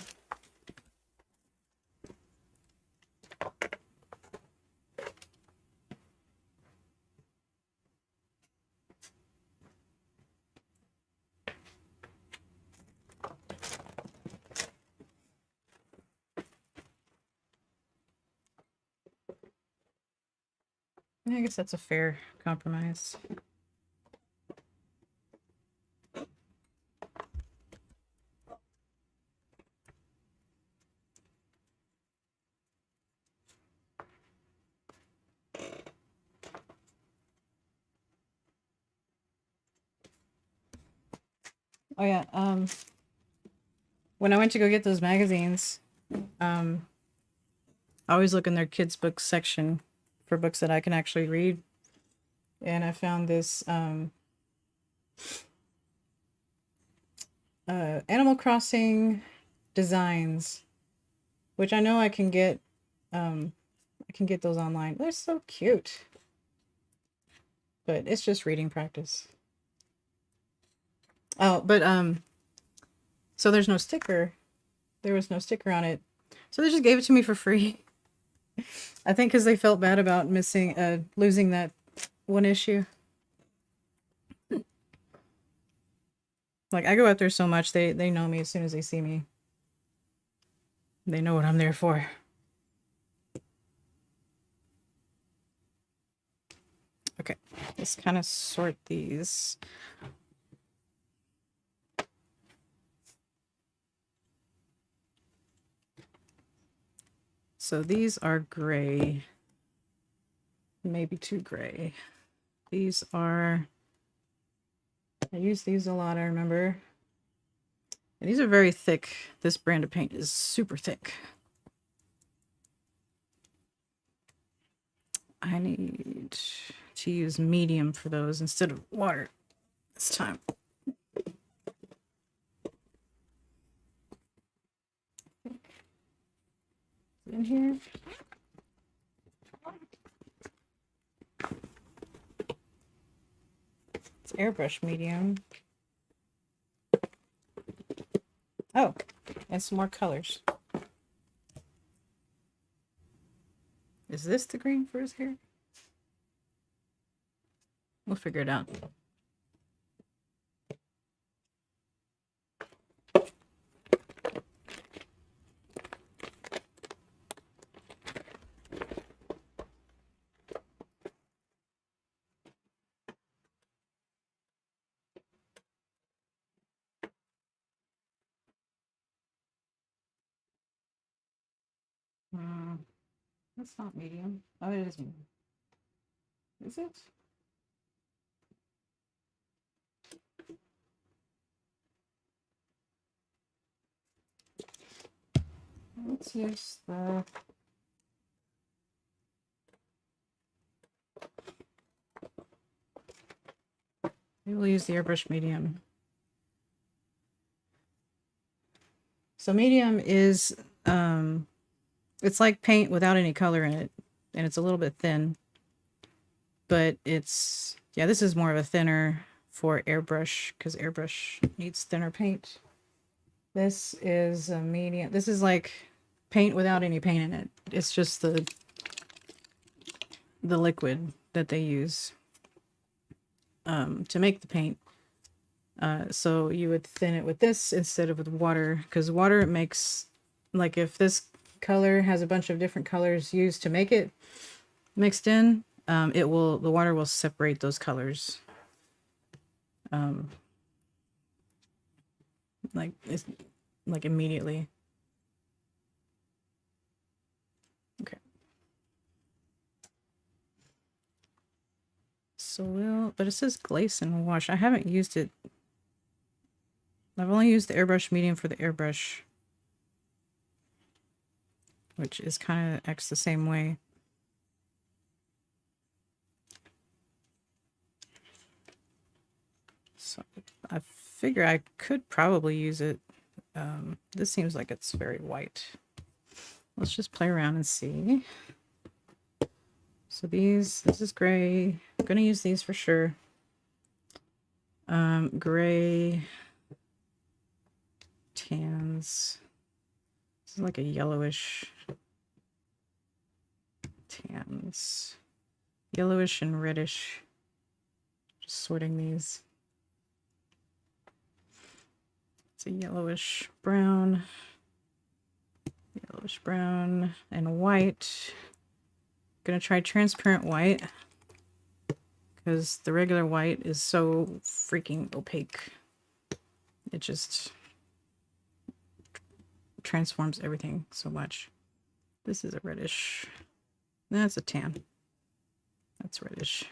Speaker 1: I guess that's a fair compromise. Oh yeah, when I went to go get those magazines, I always look in their kids' books section for books that I can actually read. And I found this Animal Crossing designs, which I know I can get those online. They're so cute. But it's just reading practice. Oh, but So there's no sticker. There was no sticker on it. So they just gave it to me for free. I think because they felt bad about losing that one issue. Like, I go out there so much, they know me as soon as they see me. They know what I'm there for. Okay, let's kind of sort these. So these are gray. Maybe too gray. These are... I use these a lot, I remember. And these are very thick. This brand of paint is super thick. I need to use medium for those instead of water this time. In here. It's airbrush medium. Oh, and some more colors. Is this the green for his hair? We'll figure it out. That's not medium. Oh, it is medium. Is it? Let's use the... We will use the airbrush medium. So medium is, it's like paint without any color in it, and it's a little bit thin. But it's, yeah, this is more of a thinner for airbrush, because airbrush needs thinner paint. This is a medium. This is like paint without any paint in it. It's just the liquid that they use to make the paint. So you would thin it with this instead of with water, because water makes, like, if this color has a bunch of different colors used to make it mixed in, the water will separate those colors. Like immediately. Okay. So but it says glaze and wash. I haven't used it. I've only used the airbrush medium for the airbrush, which is kind of acts the same way. So I figure I could probably use it. This seems like it's very white. Let's just play around and see. So this is gray. I'm gonna use these for sure. Gray, tans. This is like a yellowish tans. Yellowish and reddish. Just sorting these. It's a yellowish brown, and white. Gonna try transparent white because the regular white is so freaking opaque. It just transforms everything so much. This is a reddish. That's a tan. That's reddish.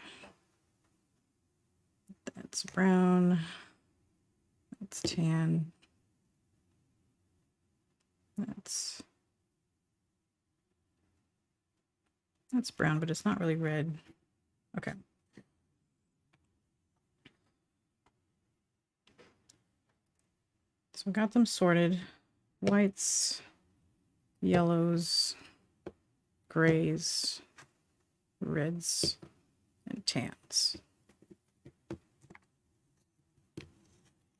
Speaker 1: That's brown. That's tan. That's brown, but it's not really red. Okay. So I got them sorted. Whites, yellows, grays, reds, and tans.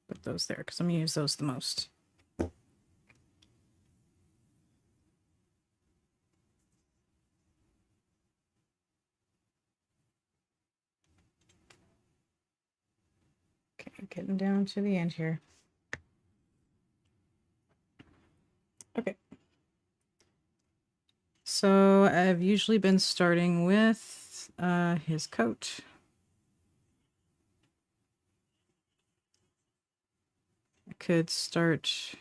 Speaker 1: Put those there because I'm going to use those the most. getting down to the end here. Okay. So I've usually been starting with his coat. I could start...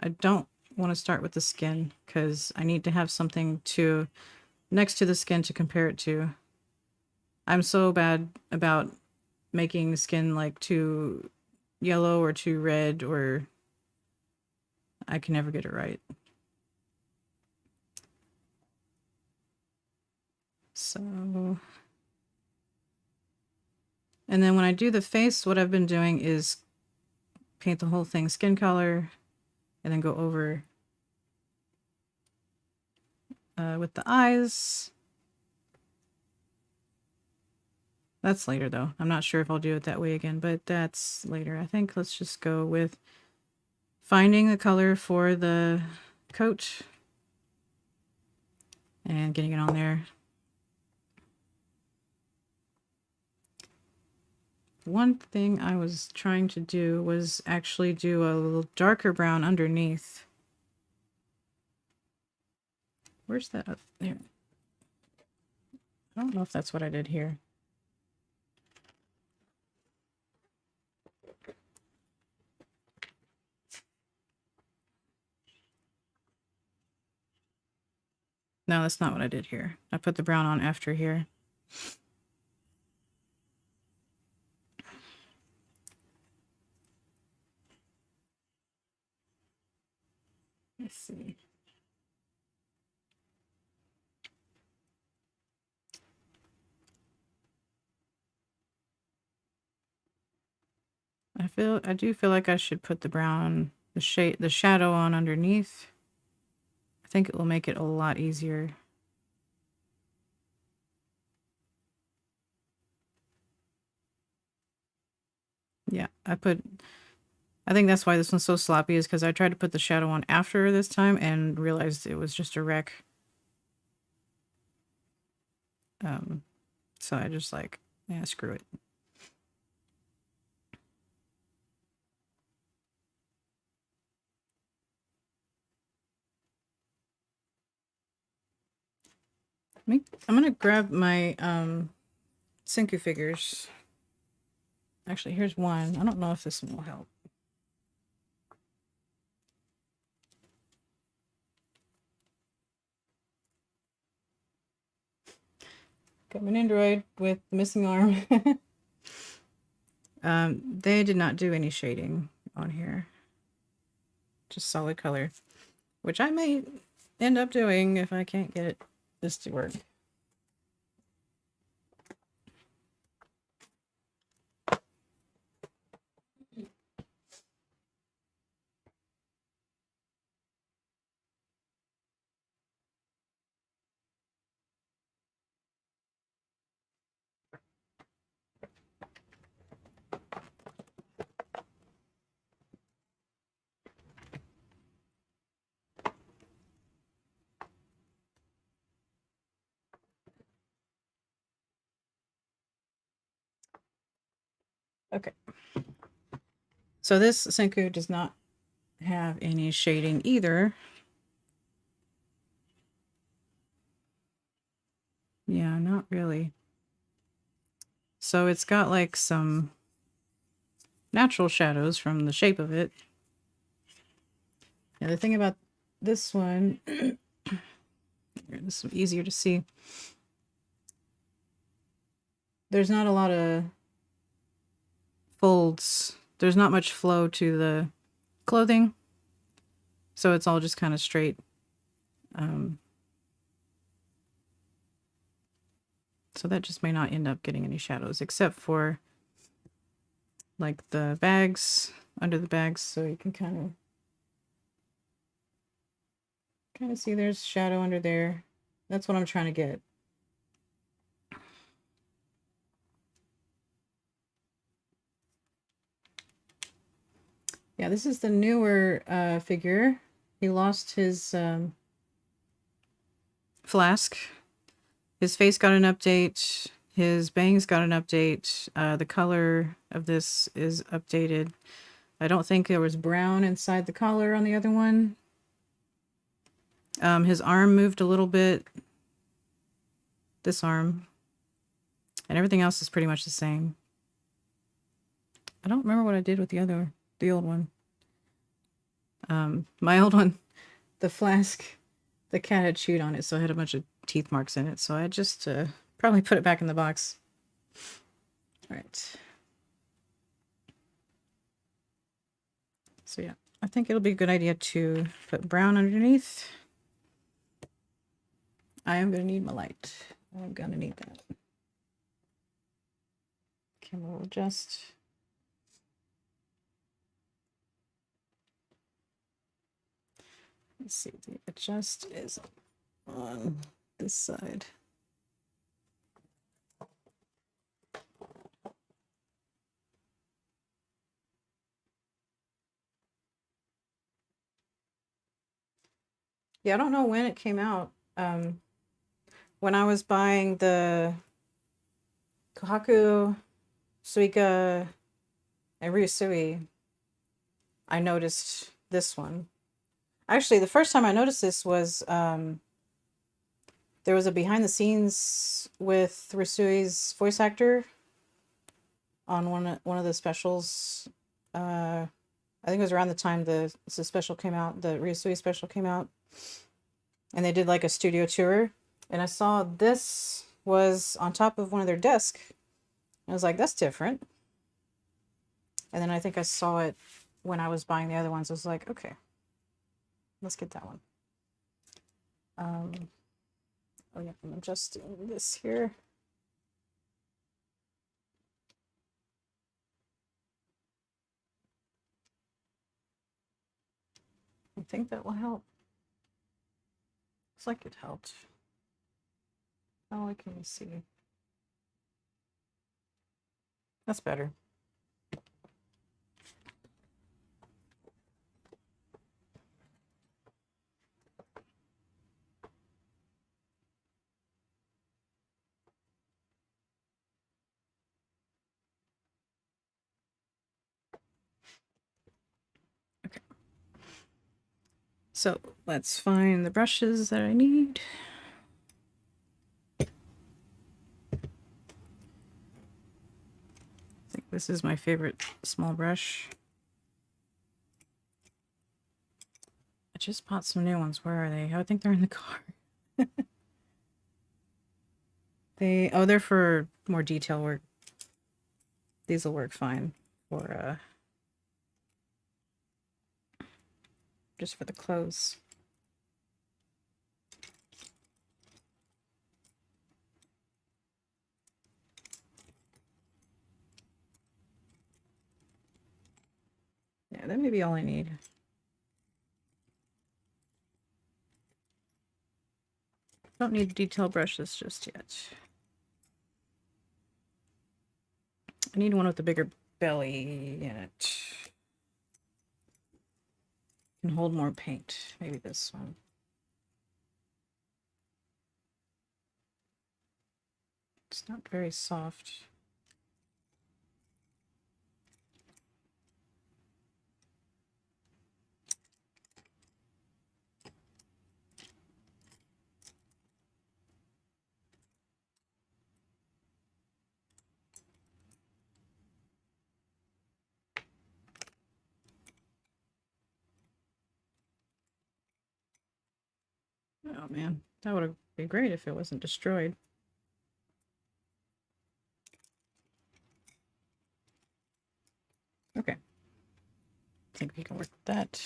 Speaker 1: I don't want to start with the skin because I need to have something to next to the skin to compare it to. I'm so bad about making skin like too yellow or too red, or I can never get it right. So, and then when I do the face, what I've been doing is paint the whole thing skin color and then go over with the eyes. That's later though. I'm not sure if I'll do it that way again, but that's later. I think let's just go with finding the color for the coat and getting it on there. One thing I was trying to do was actually do a little darker brown underneath. Where's that up there? I don't know if that's what I did here. No, that's not what I did here. I put the brown on after here. Let's see. I do feel like I should put the brown, the shadow on underneath. I think it will make it a lot easier. Yeah, I think that's why this one's so sloppy, is because I tried to put the shadow on after this time and realized it was just a wreck. So I just like, yeah, screw it. I'm gonna grab my Senku figures. Actually, here's one. I don't know if this one will help. Got an Android with missing arm. They did not do any shading on here. Just solid color, which I may end up doing if I can't get this to work. Okay. So this Senku does not have any shading either. Yeah, not really. So it's got like some natural shadows from the shape of it. Now the thing about this one, this is easier to see. There's not a lot of folds. There's not much flow to the clothing. So it's all just kind of straight. So that just may not end up getting any shadows, except for like the bags, under the bags, so you can kind of see there's shadow under there. That's what I'm trying to get. Yeah, this is the newer figure. He lost his flask. His face got an update. His bangs got an update. The color of this is updated. I don't think there was brown inside the collar on the other one. His arm moved a little bit. This arm. And everything else is pretty much the same. I don't remember what I did with the old one. My old one, the flask, the cat had chewed on it, so I had a bunch of teeth marks in it. So I just probably put it back in the box. All right. So yeah, I think it'll be a good idea to put brown underneath. I am going to need my light. I'm going to need that. Camera will adjust. Let's see, the adjust is on this side. Yeah, I don't know when it came out. When I was buying the Kohaku, Suica, and Ryusui, I noticed this one. Actually, the first time I noticed this was there was a behind the scenes with Ryusui's voice actor on one of the specials. I think it was around the time the special came out, the Ryusui special came out, and they did like a studio tour. And I saw this was on top of one of their desks. I was like, that's different. And then I think I saw it when I was buying the other ones. I was like, okay, let's get that one. Oh yeah, I'm adjusting this here. I think that will help. Looks like it helped. Oh, I can see. That's better. Okay. So let's find the brushes that I need. I think this is my favorite small brush. I just bought some new ones. Where are they? I think they're in the car. They're for more detail work. These will work fine for just for the clothes. Yeah, that may be all I need. Don't need detail brushes just yet. I need one with a bigger belly in it. Can hold more paint. Maybe this one. It's not very soft. Oh man, that would have been great if it wasn't destroyed. Okay. I think we can work with that.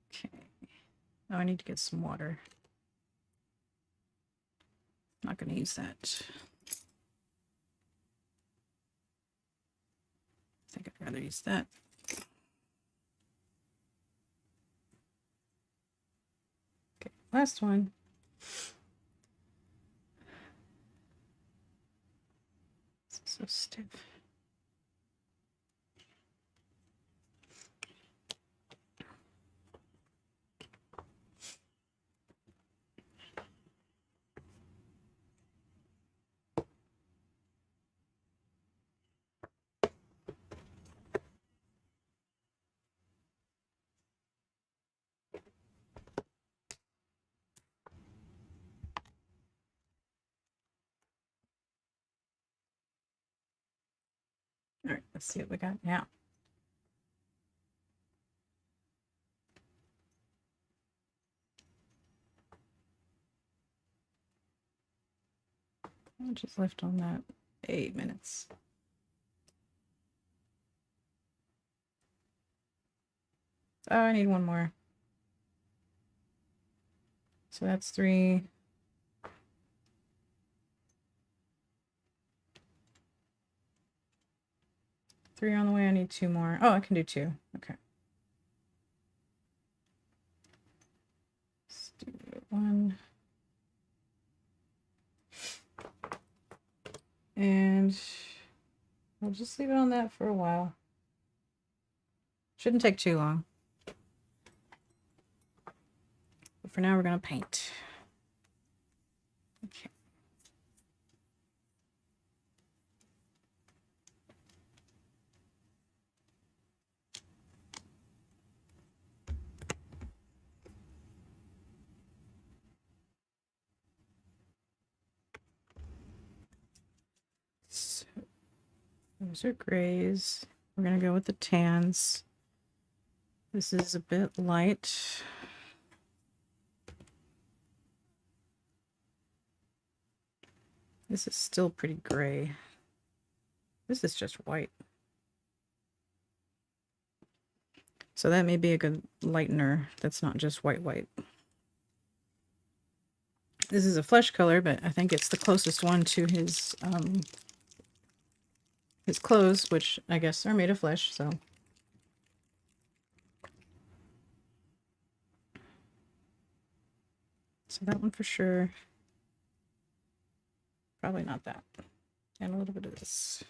Speaker 1: Okay. Oh, I need to get some water. Not going to use that. I think I'd rather use that. Okay, last one. This is so stiff. Let's see what we got now. How much is left on that? 8 minutes. Oh, I need one more. So that's 3. Three on the way. I need 2 more. Oh, I can do 2. Okay. Let's do 1. And we'll just leave it on that for a while. Shouldn't take too long. But for now, we're going to paint. Okay. So those are grays. We're going to go with the tans. This is a bit light. This is still pretty gray. This is just white. So that may be a good lightener that's not just white. This is a flesh color, but I think it's the closest one to his clothes, which I guess are made of flesh, so. So that one for sure. Probably not that. And a little bit of this.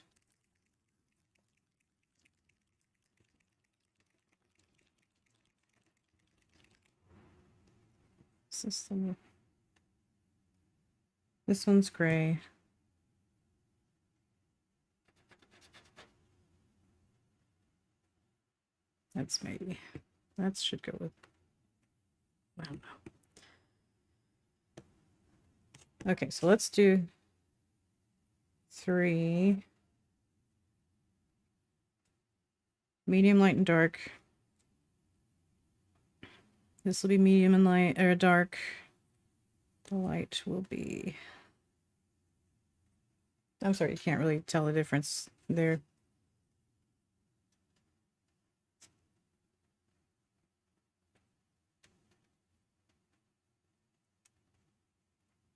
Speaker 1: This one's gray. That's maybe. That should go with. I don't know. Okay, so let's do 3. Medium, light, and dark. This will be medium and light, or dark. The light will be... I'm sorry, you can't really tell the difference there.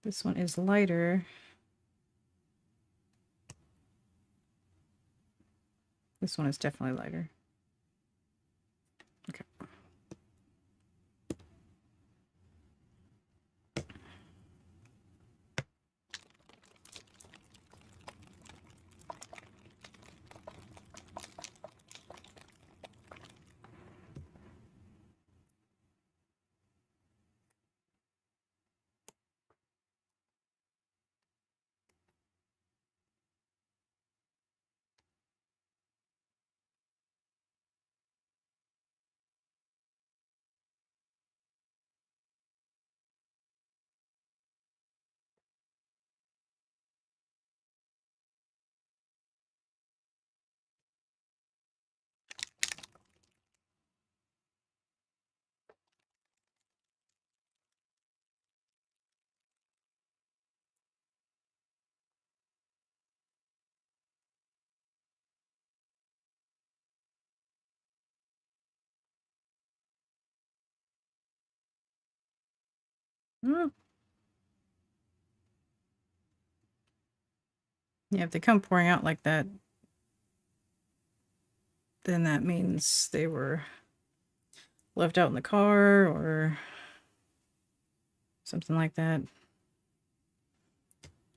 Speaker 1: This one is lighter. This one is definitely lighter. Okay. Mm. Yeah, if they come pouring out like that, then that means they were left out in the car or something like that.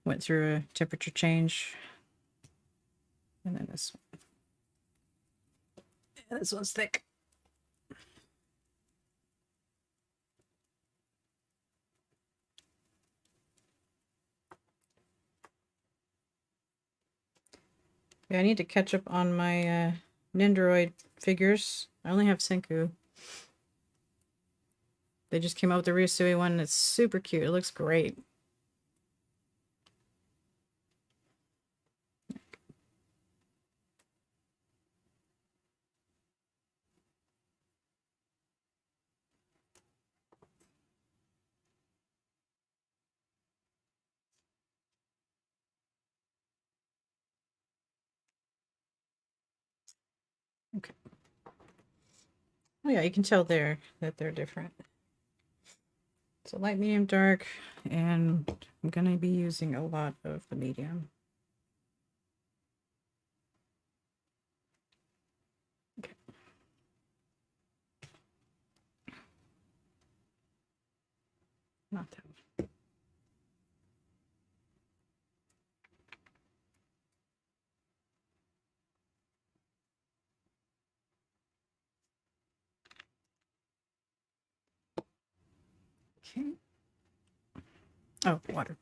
Speaker 1: Went through a temperature change. And then this one. Yeah, this one's thick. Yeah, I need to catch up on my Nendoroid figures. I only have Senku. They just came out with the Ryusui one. It's super cute. It looks great. Oh yeah, you can tell there that they're different. So light, medium, dark, and I'm going to be using a lot of the medium. Okay. Not that one. Okay. Oh, water.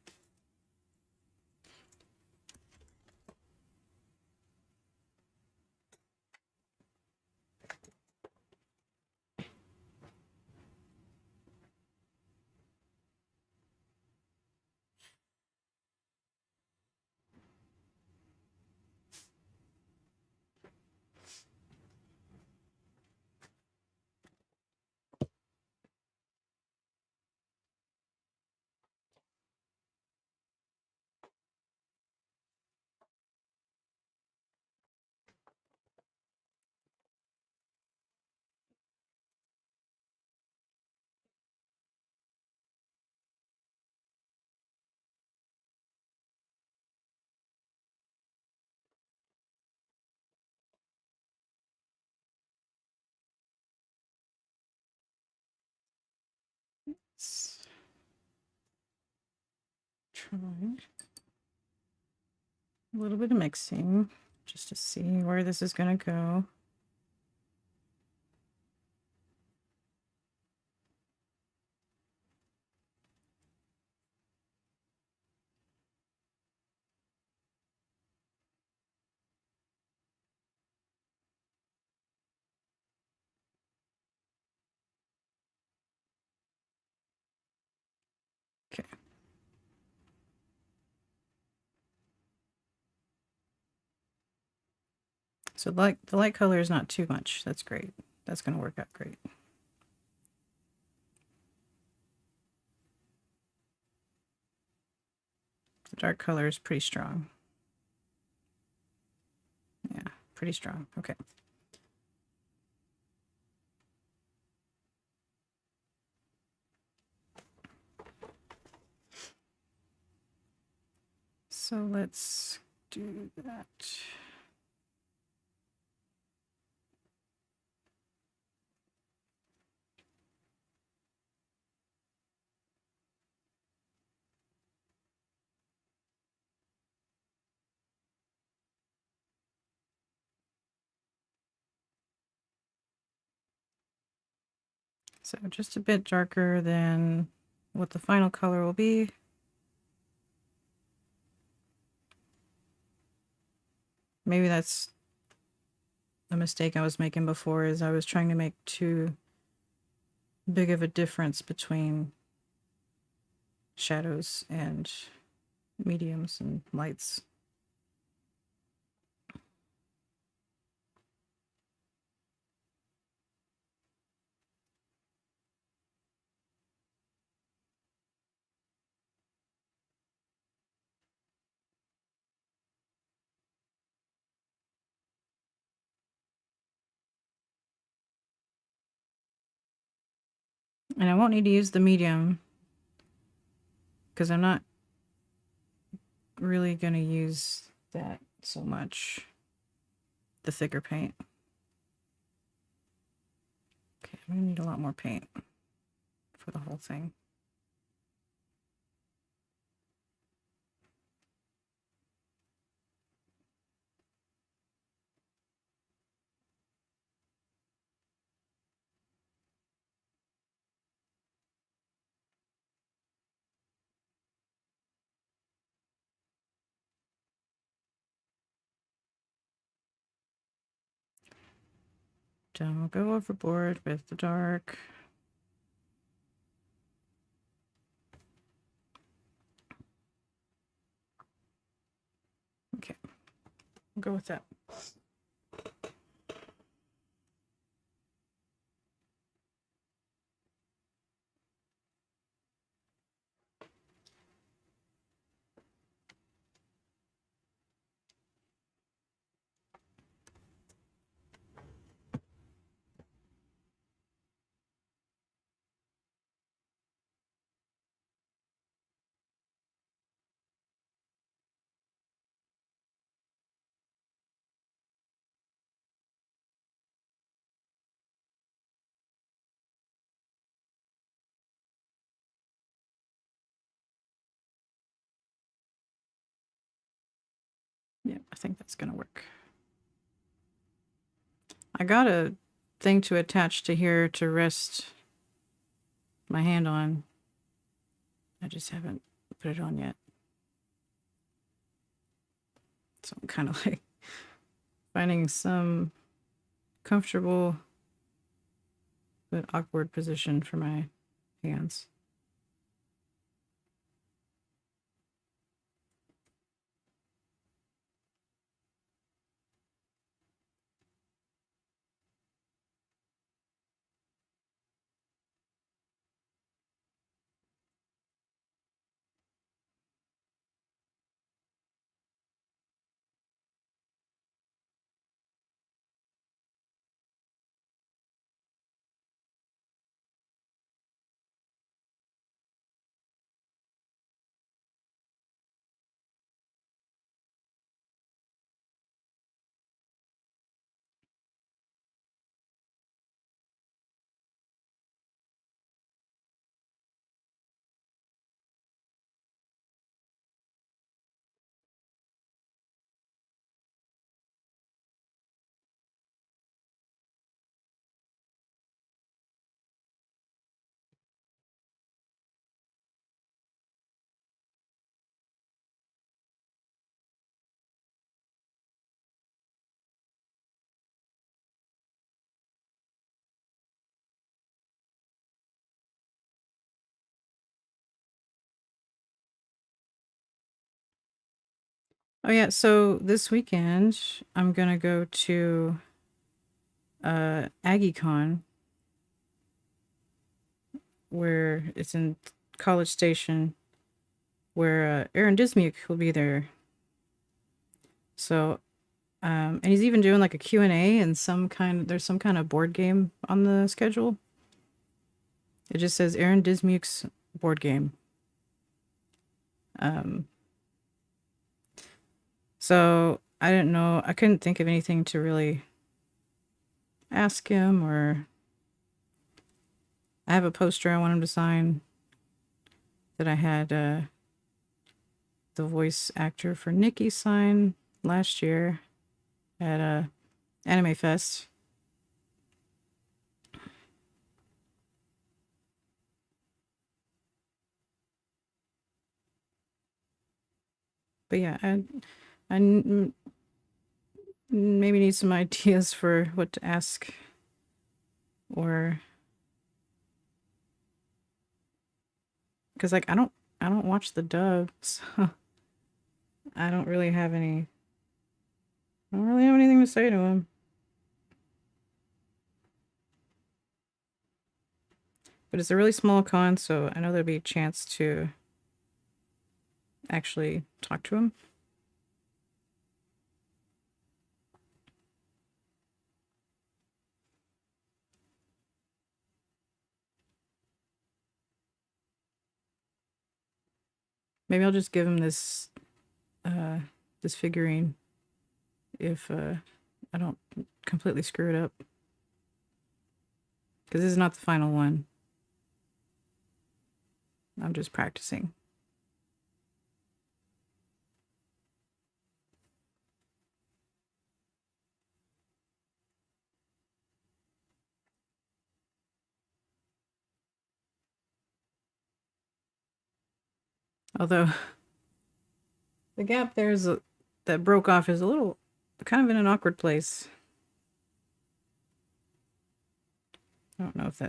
Speaker 1: Let's try a little bit of mixing just to see where this is going to go. Okay. So the light color is not too much. That's great. That's going to work out great. The dark color is pretty strong. Yeah, pretty strong. Okay. So let's do that. So just a bit darker than what the final color will be. Maybe that's a mistake I was making before, is I was trying to make too big of a difference between shadows and mediums and lights. And I won't need to use the medium because I'm not really going to use that so much, the thicker paint. Okay, I'm going to need a lot more paint for the whole thing. Don't go overboard with the dark. Okay, we'll go with that. Yeah, I think that's gonna work. I got a thing to attach to here to rest my hand on. I just haven't put it on yet. So I'm kind of like finding some comfortable but awkward position for my hands. Oh yeah, so this weekend I'm gonna go to AggieCon, where it's in College Station, where Aaron Dismuke will be there. So and he's even doing like a Q&A and there's some kind of board game on the schedule. It just says Aaron Dismuke's board game. So I didn't know, I couldn't think of anything to really ask him, or I have a poster I want him to sign that I had the voice actor for Nikki sign last year at Anime Fest. But yeah, maybe need some ideas for what to ask, or because like I don't watch the dub, so I don't really have any. I don't really have anything to say to him. But it's a really small con, so I know there'll be a chance to actually talk to him. Maybe I'll just give him this figurine if I don't completely screw it up. Because this is not the final one. I'm just practicing. Although the gap that broke off is a little kind of in an awkward place. I don't know if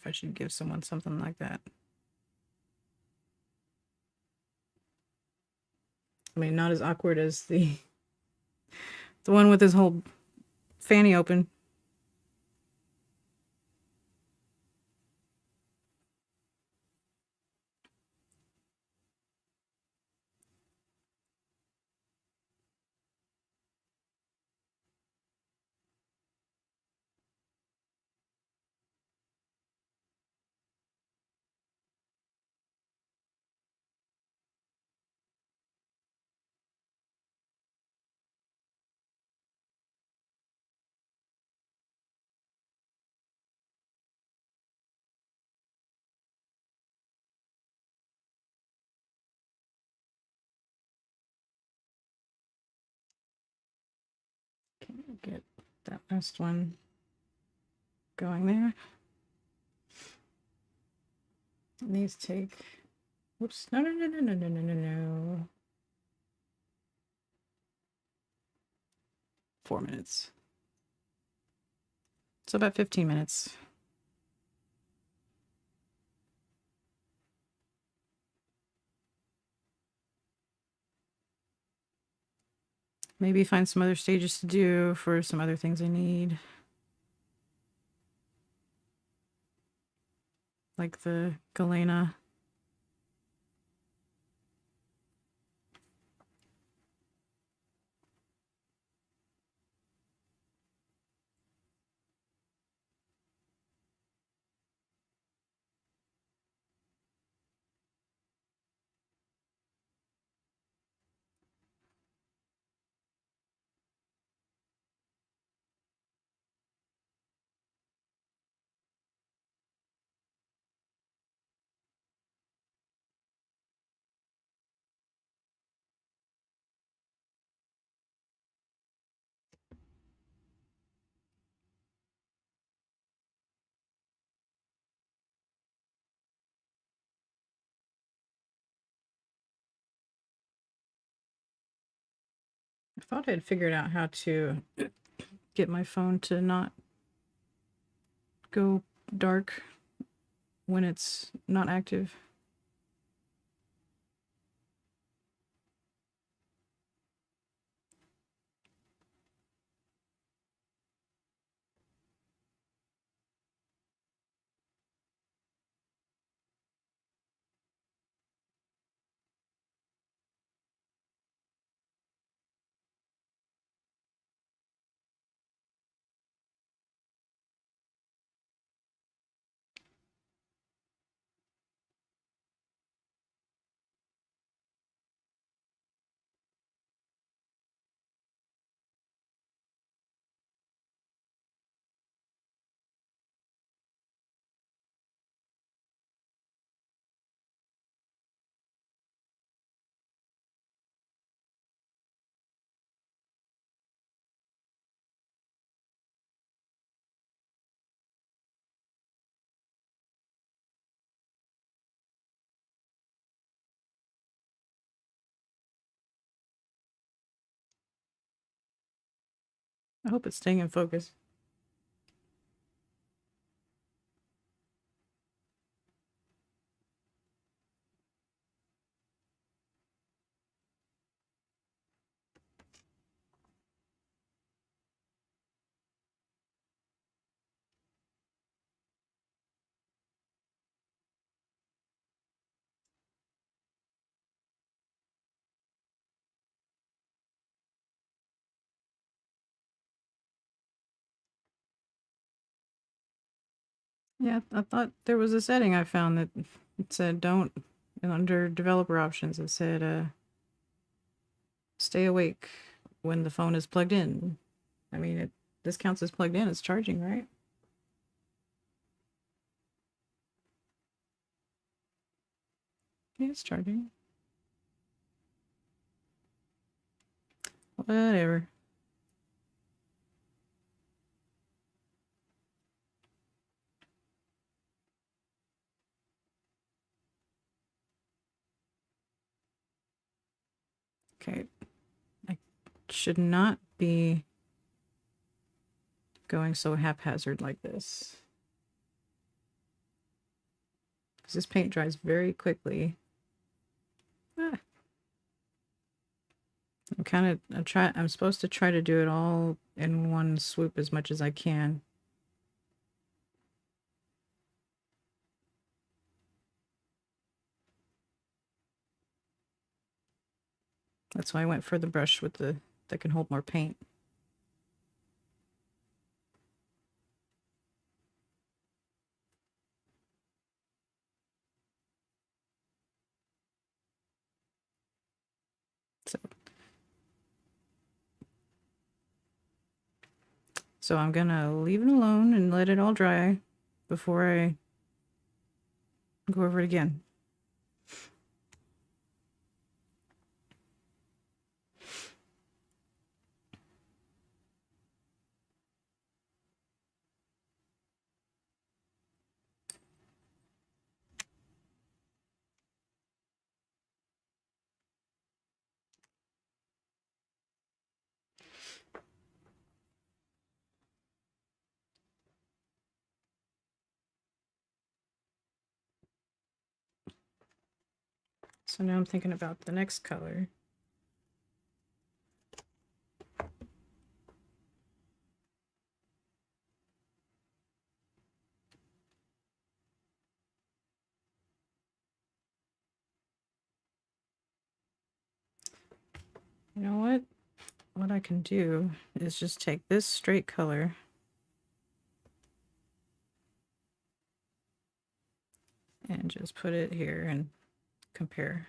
Speaker 1: I should give someone something like that. I mean, not as awkward as the one with his whole fanny open. Get that last one going there. And these take, whoops, no, 4 minutes. So about 15 minutes. Maybe find some other stages to do for some other things I need. Like the Galena. I thought I had figured out how to get my phone to not go dark when it's not active. I hope it's staying in focus. Yeah, I thought there was a setting I found that it said don't, and under developer options, it said stay awake when the phone is plugged in. I mean, this counts as plugged in. It's charging, right? Yeah, it's charging. Whatever. Okay. I should not be going so haphazard like this. Because this paint dries very quickly. Ah. I'm supposed to try to do it all in one swoop as much as I can. That's why I went for the brush with that can hold more paint. So I'm gonna leave it alone and let it all dry before I go over it again. So now I'm thinking about the next color. You know what? What I can do is just take this straight color and just put it here and compare.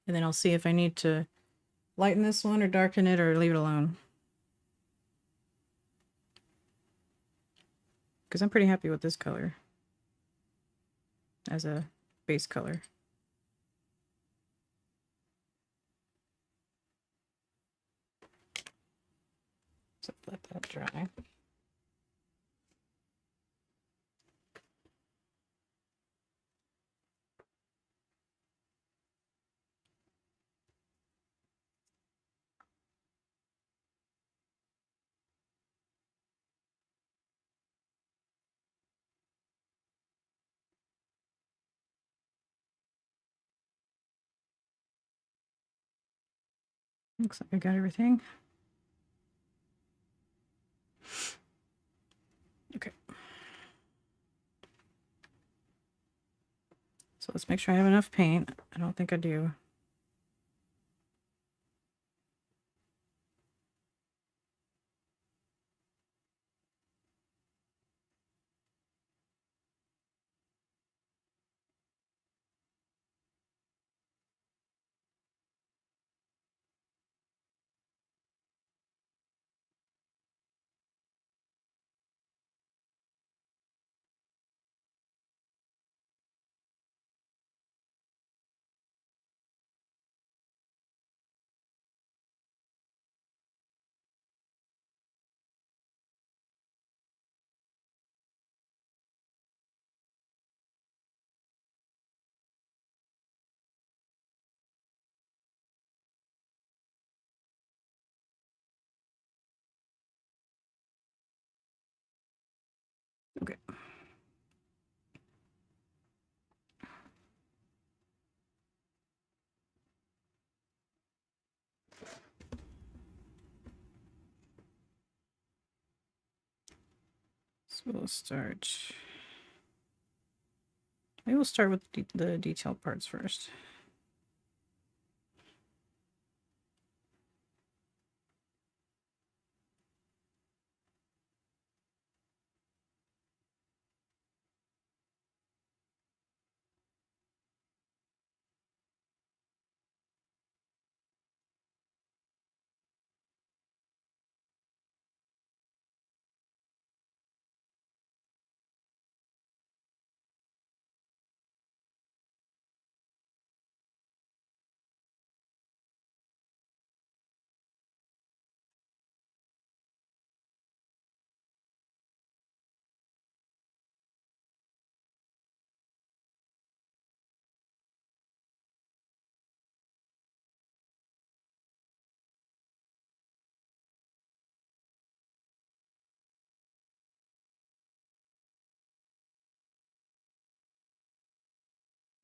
Speaker 1: And then I'll see if I need to lighten this one or darken it or leave it alone. Because I'm pretty happy with this color as a base color. So let that dry. Looks like I got everything. Okay. So let's make sure I have enough paint. I don't think I do. Okay. So we'll start. Maybe we'll start with the detailed parts first.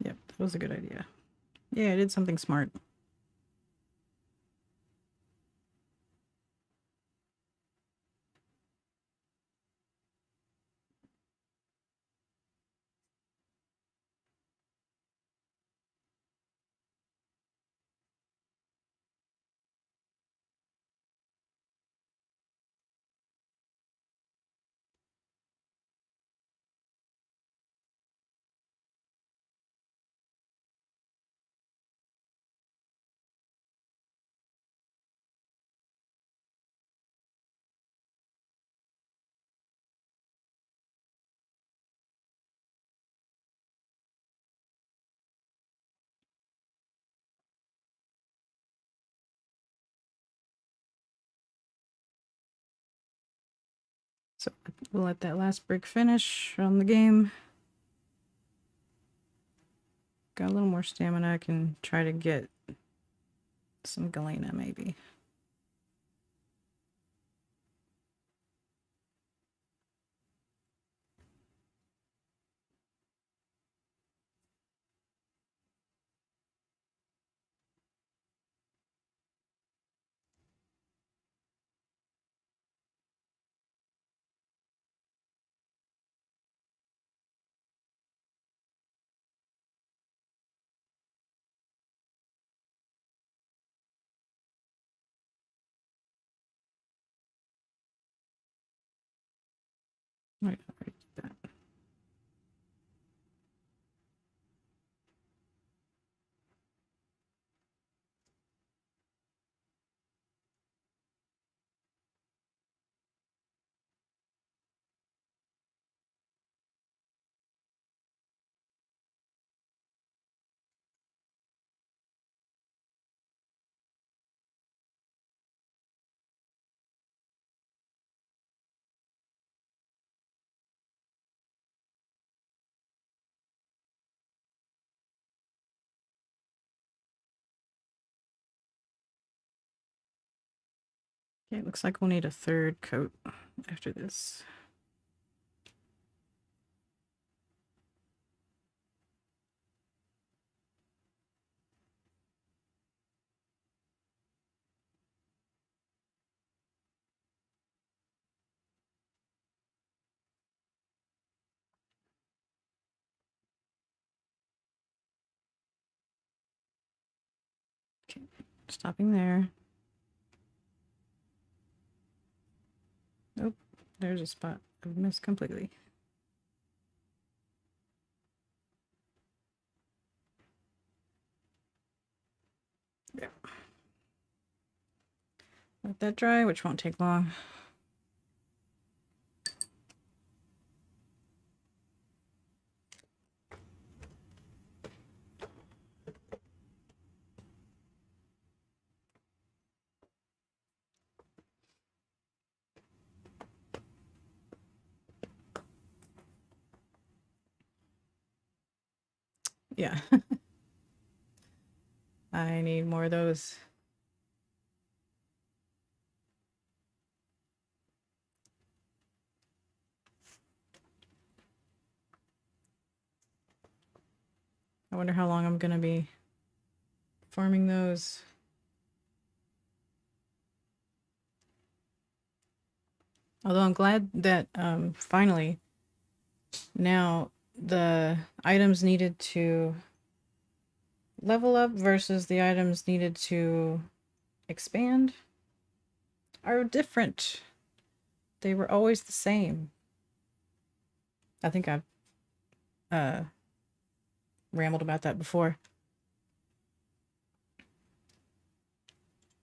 Speaker 1: Yep, that was a good idea. Yeah, I did something smart. So we'll let that last brick finish on the game. Got a little more stamina. I can try to get some galena maybe. Right, I already did that. Okay, it looks like we'll need a third coat after this. Okay, stopping there. Nope, there's a spot I've missed completely. Yeah. Let that dry, which won't take long. Yeah. I need more of those. I wonder how long I'm gonna be forming those. Although I'm glad that finally now the items needed to level up versus the items needed to expand are different. They were always the same. I think I've rambled about that before.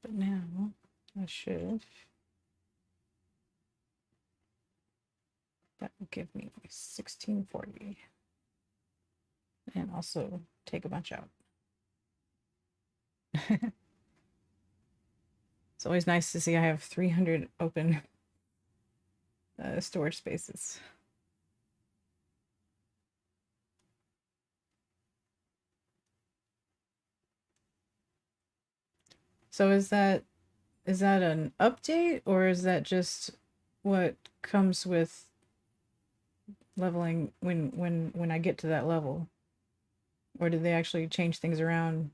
Speaker 1: But now I should. That will give me 1640. And also take a bunch out. It's always nice to see I have 300 open storage spaces. So is that an update, or is that just what comes with leveling when I get to that level? Or did they actually change things around?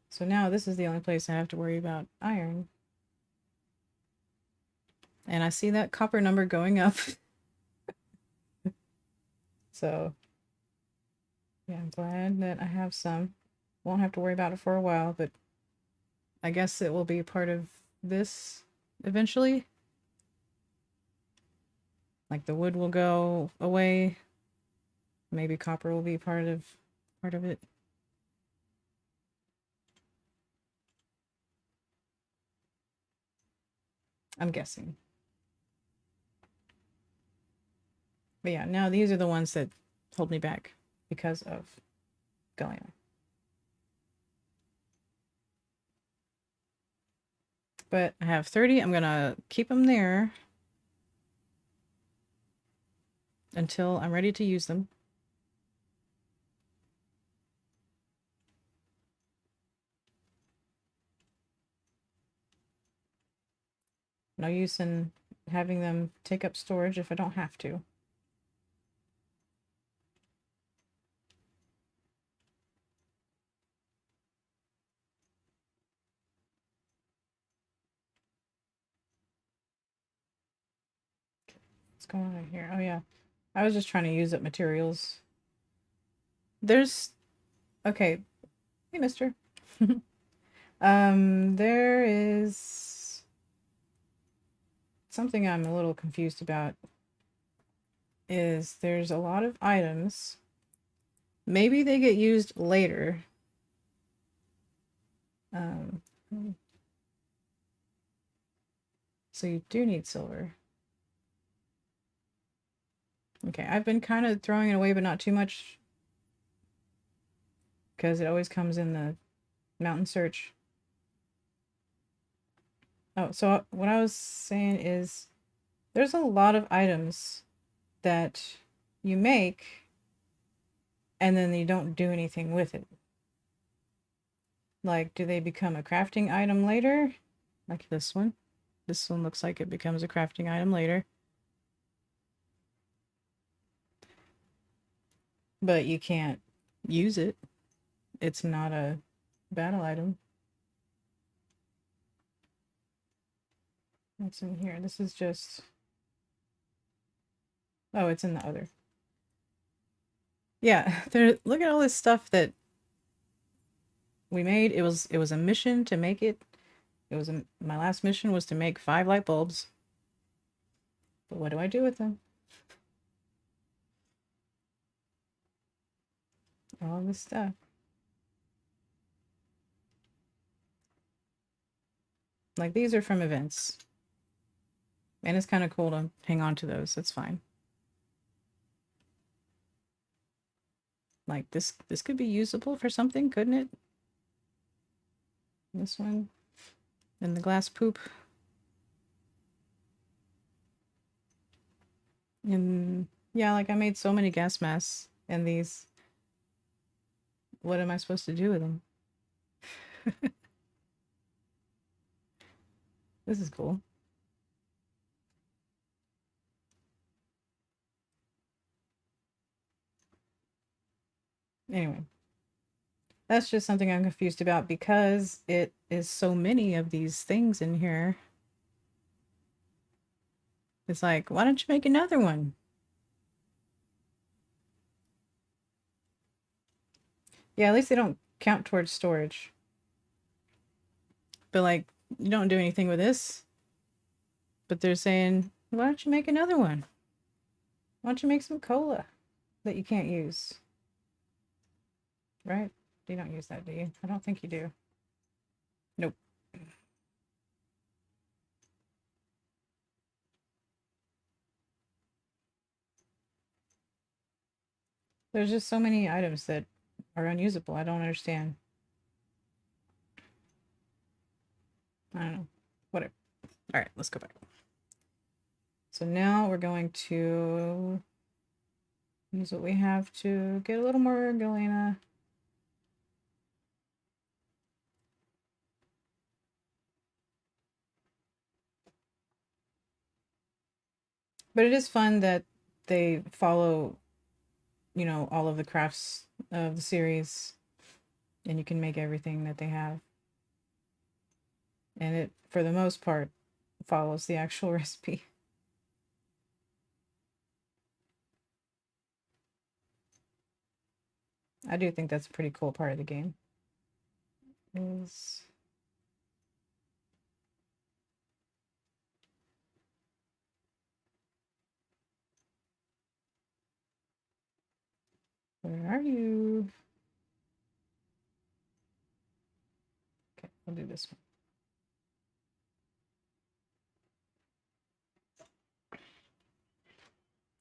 Speaker 1: So now this is the only place I have to worry about iron. And I see that copper number going up. So yeah, I'm glad that I have some. Won't have to worry about it for a while, but I guess it will be part of this eventually. Like the wood will go away. Maybe copper will be part of it. I'm guessing. But yeah, now these are the ones that hold me back because of galena. But I have 30. I'm gonna keep them there until I'm ready to use them. No use in having them take up storage if I don't have to. What's going on here? Oh yeah, I was just trying to use up materials. There's okay. Hey, mister. There is something I'm a little confused about is there's a lot of items. Maybe they get used later. Um, so you do need silver. Okay, I've been kind of throwing it away, but not too much because it always comes in the mountain search. Oh, so what I was saying is there's a lot of items that you make and then you don't do anything with it. Like, do they become a crafting item later? Like this one. This one looks like it becomes a crafting item later. But you can't use it. It's not a battle item. What's in here? This is just... Oh, it's in the other. Yeah, there. Look at all this stuff that we made. It was a mission to make it. My last mission was to make 5 light bulbs. But what do I do with them? All this stuff. Like, these are from events. And it's kind of cool to hang on to those. That's fine. Like, this could be usable for something, couldn't it? This one. And the glass poop. And yeah, like, I made so many gas masks and these. What am I supposed to do with them? This is cool. Anyway, that's just something I'm confused about because it is so many of these things in here. It's like, why don't you make another one? Yeah, at least they don't count towards storage. But like, you don't do anything with this. But they're saying, why don't you make another one? Why don't you make some cola that you can't use? Right? You don't use that, do you? I don't think you do. Nope. There's just so many items that are unusable. I don't understand. I don't know. Whatever. All right, let's go back. So now we're going to use what we have to get a little more galena. But it is fun that they follow, you know, all of the crafts of the series and you can make everything that they have. And it, for the most part, follows the actual recipe. I do think that's a pretty cool part of the game. Is where are you? Okay, I'll do this one.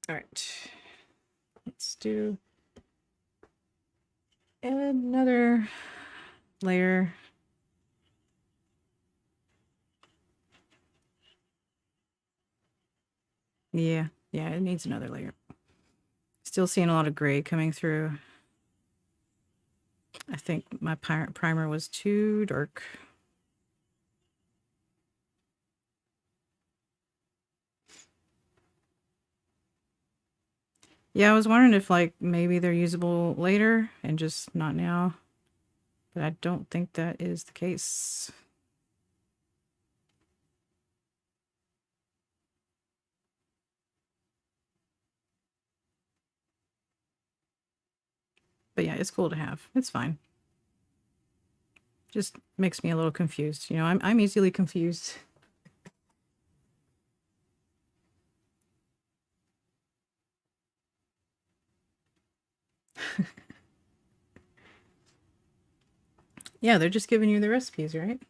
Speaker 1: All right, let's do another layer. Yeah, it needs another layer. Still seeing a lot of gray coming through. I think my primer was too dark. Yeah, I was wondering if like maybe they're usable later and just not now. But I don't think that is the case. But yeah, it's cool to have. It's fine. Just makes me a little confused. You know, I'm easily confused. Yeah, they're just giving you the recipes, right?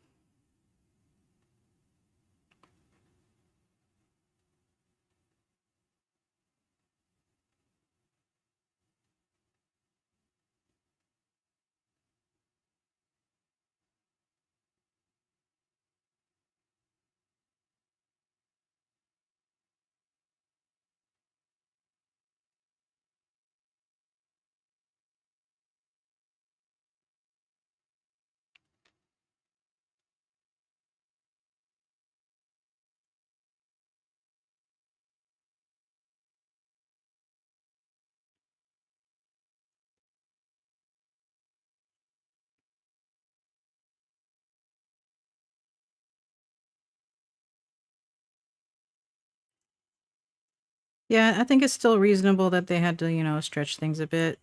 Speaker 1: Yeah, I think it's still reasonable that they had to, you know, stretch things a bit.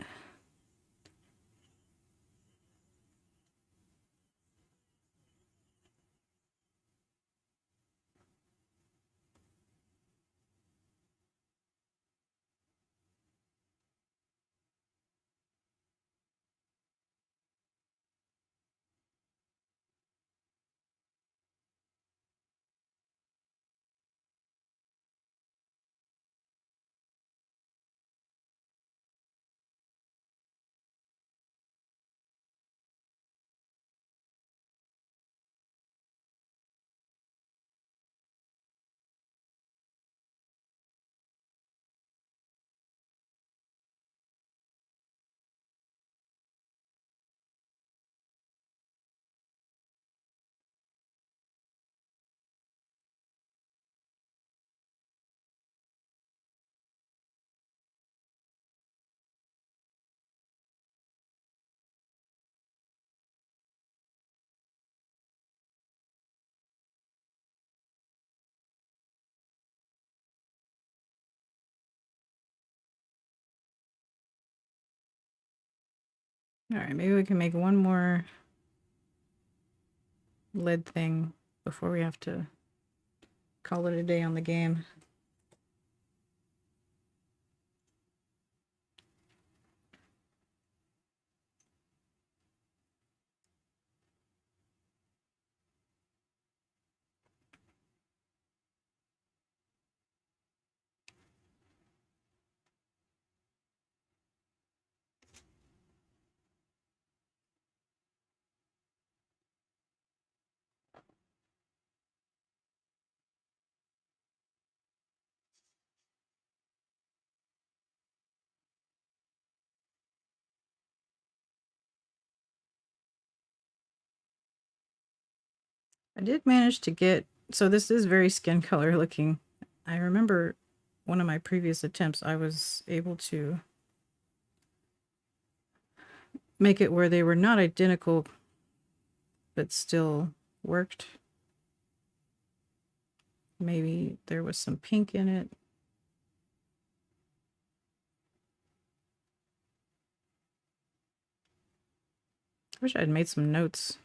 Speaker 1: All right, maybe we can make one more lid thing before we have to call it a day on the game. I did manage to get, so this is very skin color looking. I remember one of my previous attempts, I was able to make it where they were not identical, but still worked. Maybe there was some pink in it. I wish I'd made some notes.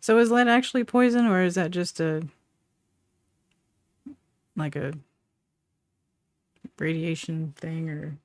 Speaker 1: So is lead actually poison, or is that just a like a radiation thing, or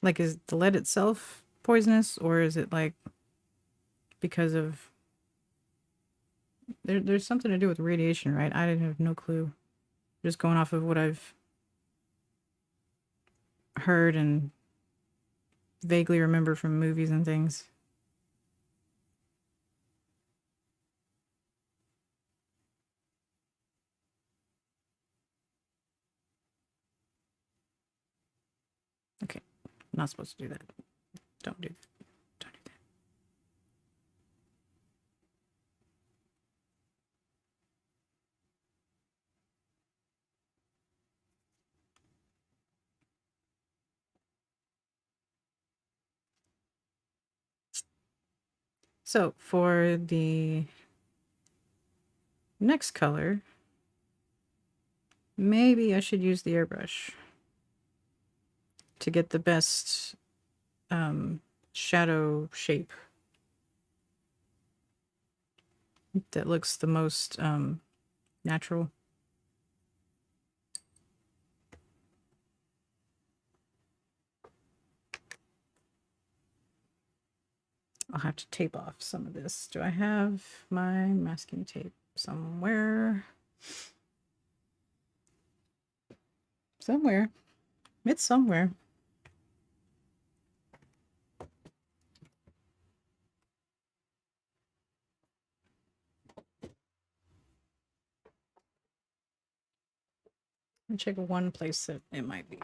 Speaker 1: like is the lead itself poisonous, or is it like because of there's something to do with radiation, right? I didn't have no clue. Just going off of what I've heard and vaguely remember from movies and things. not supposed to do that. Don't do that. Don't do that. So for the next color, maybe I should use the airbrush to get the best shadow shape that looks the most natural. I'll have to tape off some of this. Do I have my masking tape somewhere? Somewhere. It's somewhere. Let me check one place that it might be.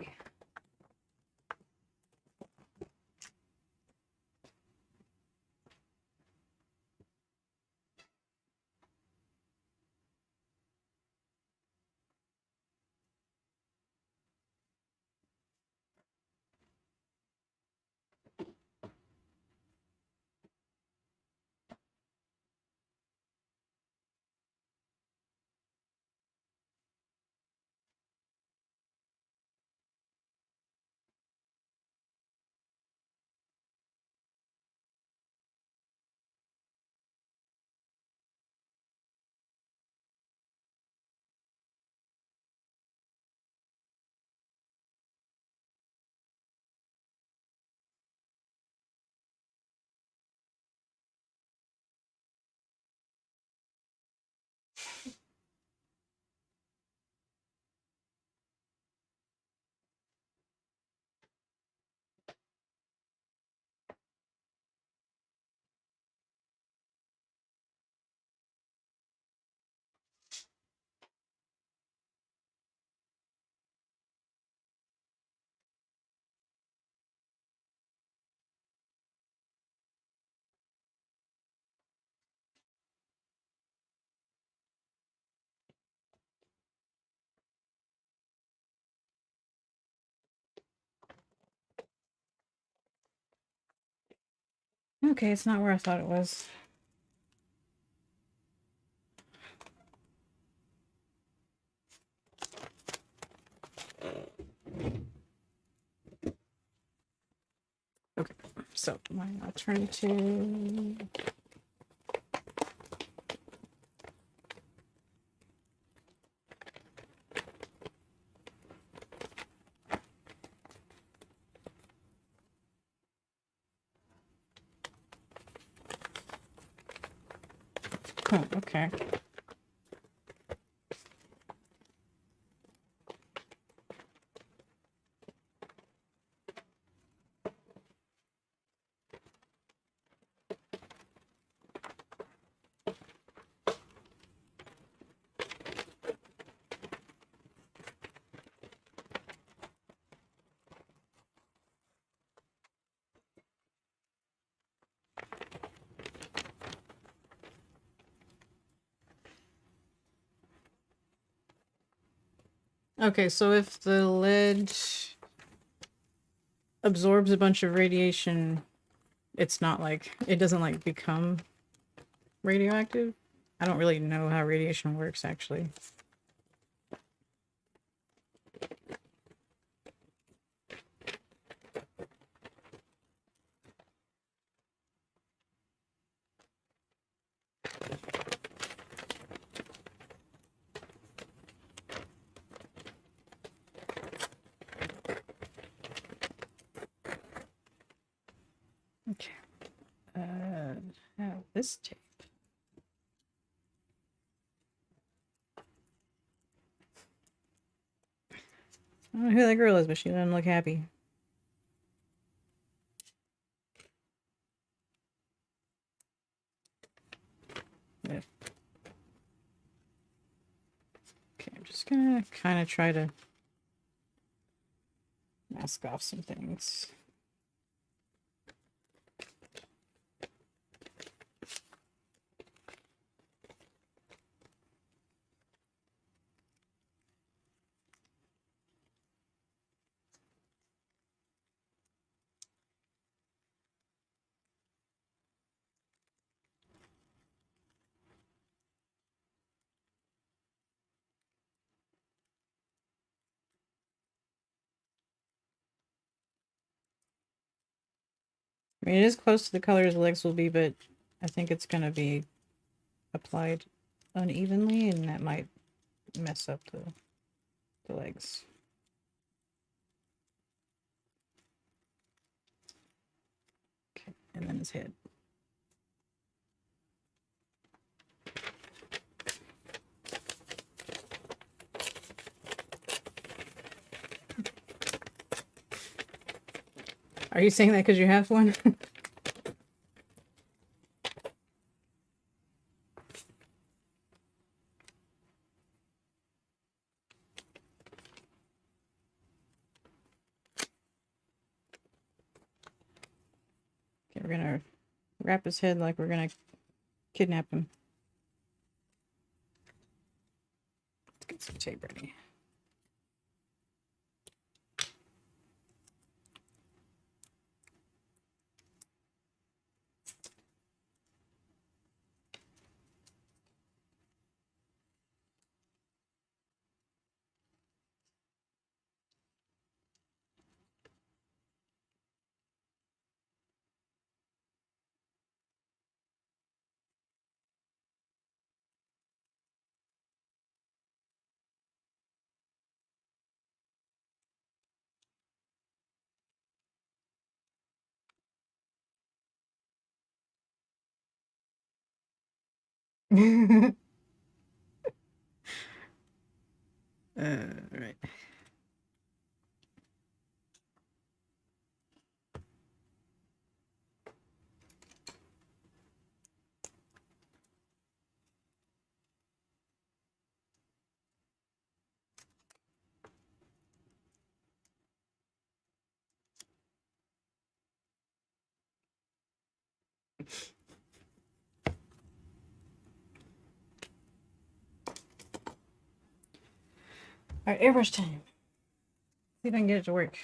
Speaker 1: Okay, it's not where I thought it was. Okay, so my alternative. Oh, okay. Okay, so if the lead absorbs a bunch of radiation, it's not like, it doesn't like become radioactive. I don't really know how radiation works actually. Okay. Have this tape. I don't know who that girl is, but she doesn't look happy. Yeah. Okay, I'm just gonna kind of try to mask off some things. mean, it is close to the color as the legs will be, but I think it's going to be applied unevenly, and that might mess up the legs. Okay, and then his head. Are you saying that because you have one? Okay, we're gonna wrap his head like we're gonna kidnap him. Let's get some tape ready. Right. All right, airbrush time. See if I can get it to work.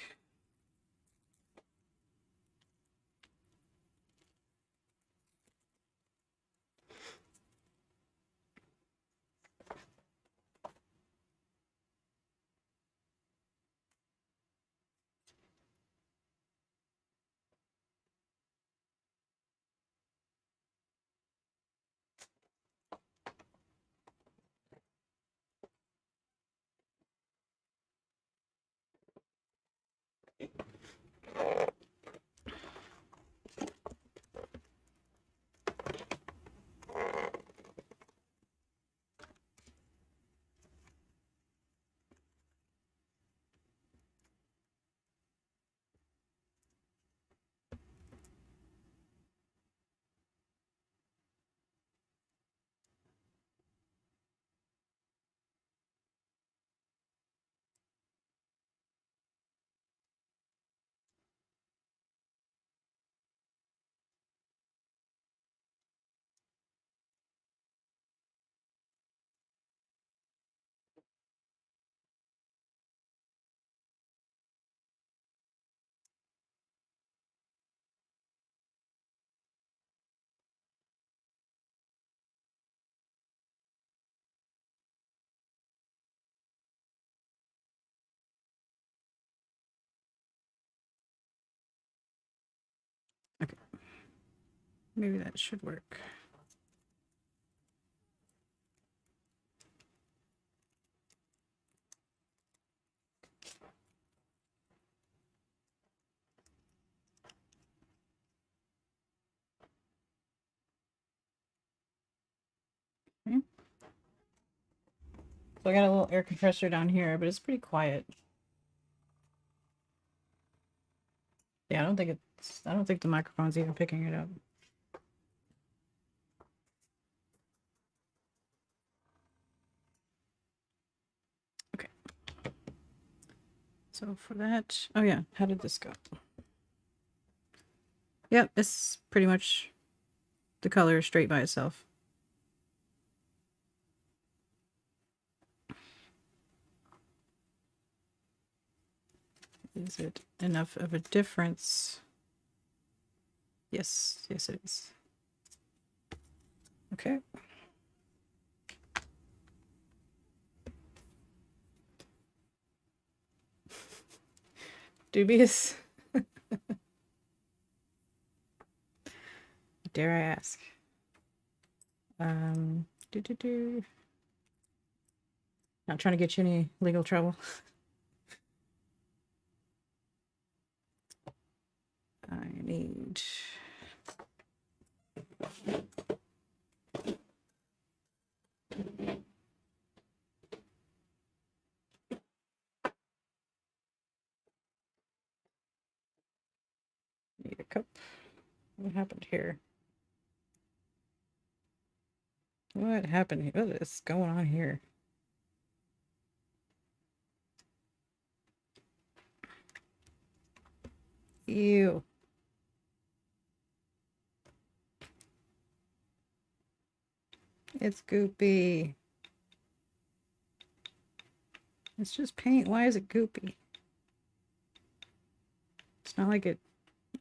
Speaker 1: Okay. Maybe that should work. Okay. So I got a little air compressor down here, but it's pretty quiet. Yeah, I don't think the microphone's even picking it up. Okay. So for that, oh yeah, how did this go? Yep, it's pretty much the color straight by itself. Is it enough of a difference? Yes, yes it is. Okay. Dubious. dare I ask? Do do do. Not trying to get you any legal trouble. I need a cup. What happened here? What happened here? What is going on here? Ew. It's goopy. It's just paint. Why is it goopy? It's not like it...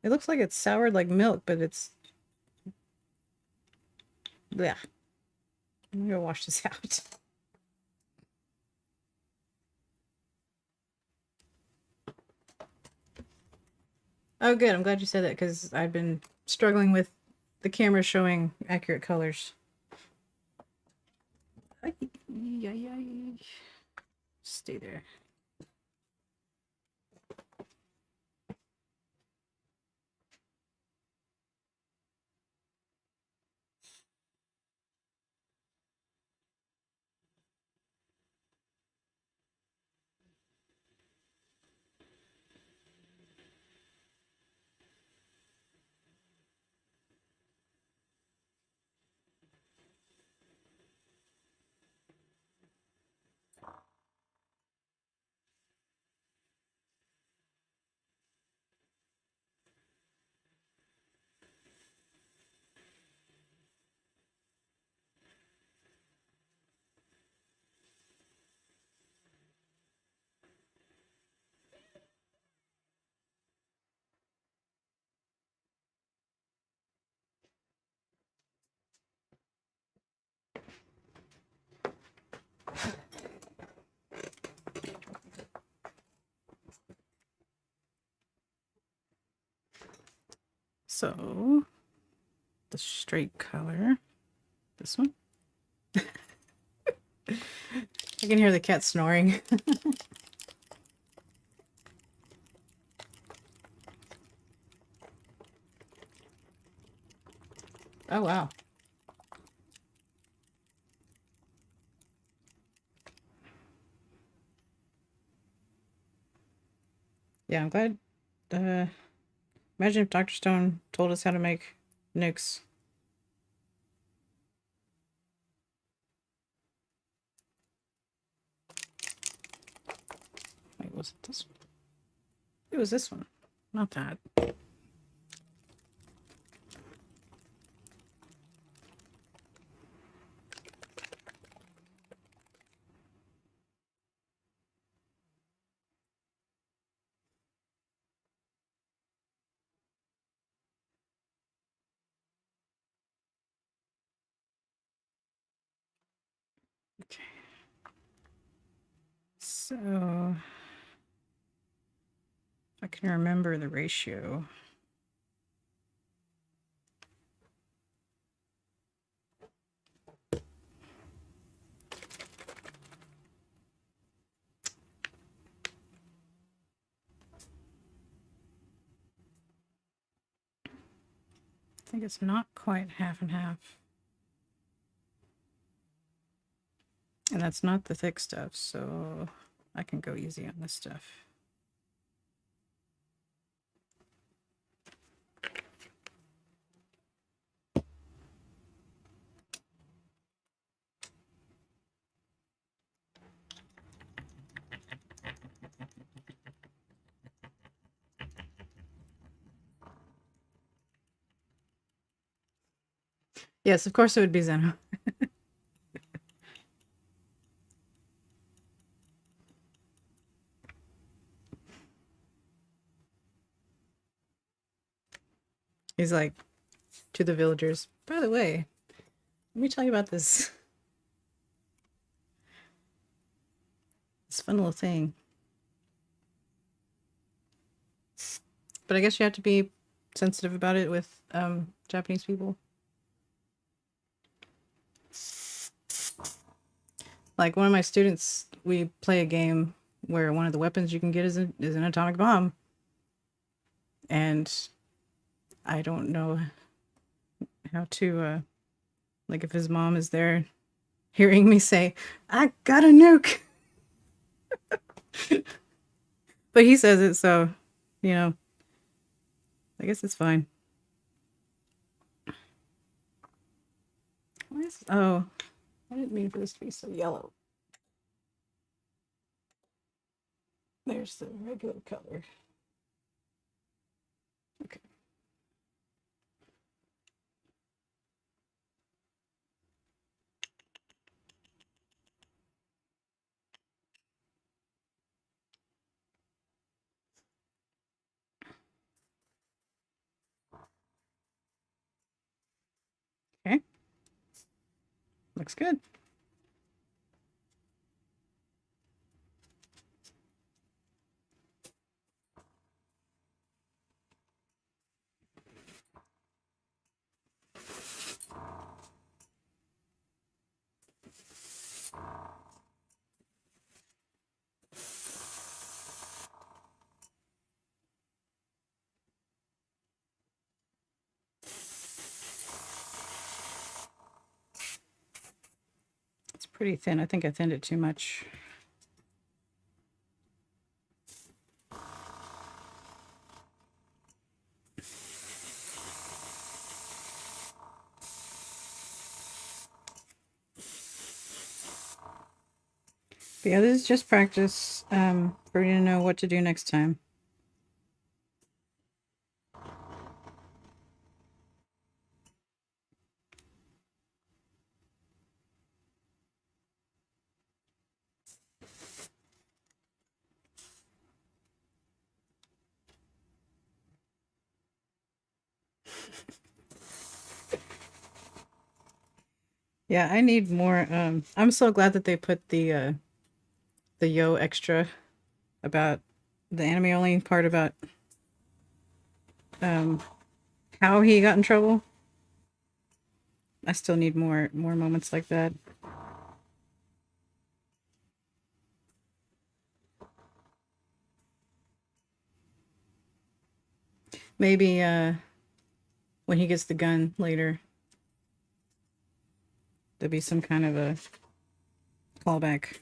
Speaker 1: It looks like it's soured like milk, but it's... Yeah. I'm gonna go wash this out. Oh, good. I'm glad you said that, because I've been struggling with the camera showing accurate colors. Stay there. So, the straight color, this one. I can hear the cat snoring. Oh, wow. Yeah, I'm glad. Imagine if Dr. Stone told us how to make nukes. Wait, was it this one? It was this one, not that. Okay. So, if I can remember the ratio. I think it's not quite half and half. And that's not the thick stuff, so I can go easy on this stuff. Yes, of course it would be Zeno. He's like, to the villagers, by the way, let me tell you about this fun little thing. But I guess you have to be sensitive about it with Japanese people. Like one of my students, we play a game where one of the weapons you can get is an atomic bomb. And I don't know how to, like if his mom is there hearing me say, I got a nuke. But he says it, so, you know, I guess it's fine. Oh, I didn't mean for this to be so yellow. There's the regular color. Okay. Okay. Looks good. It's pretty thin. I think I thinned it too much. But yeah, this is just practice for you to know what to do next time. Yeah, I need more. I'm so glad that they put the yo extra about the anime only part about um how he got in trouble. I still need more moments like that. Maybe when he gets the gun later, there'll be some kind of a callback.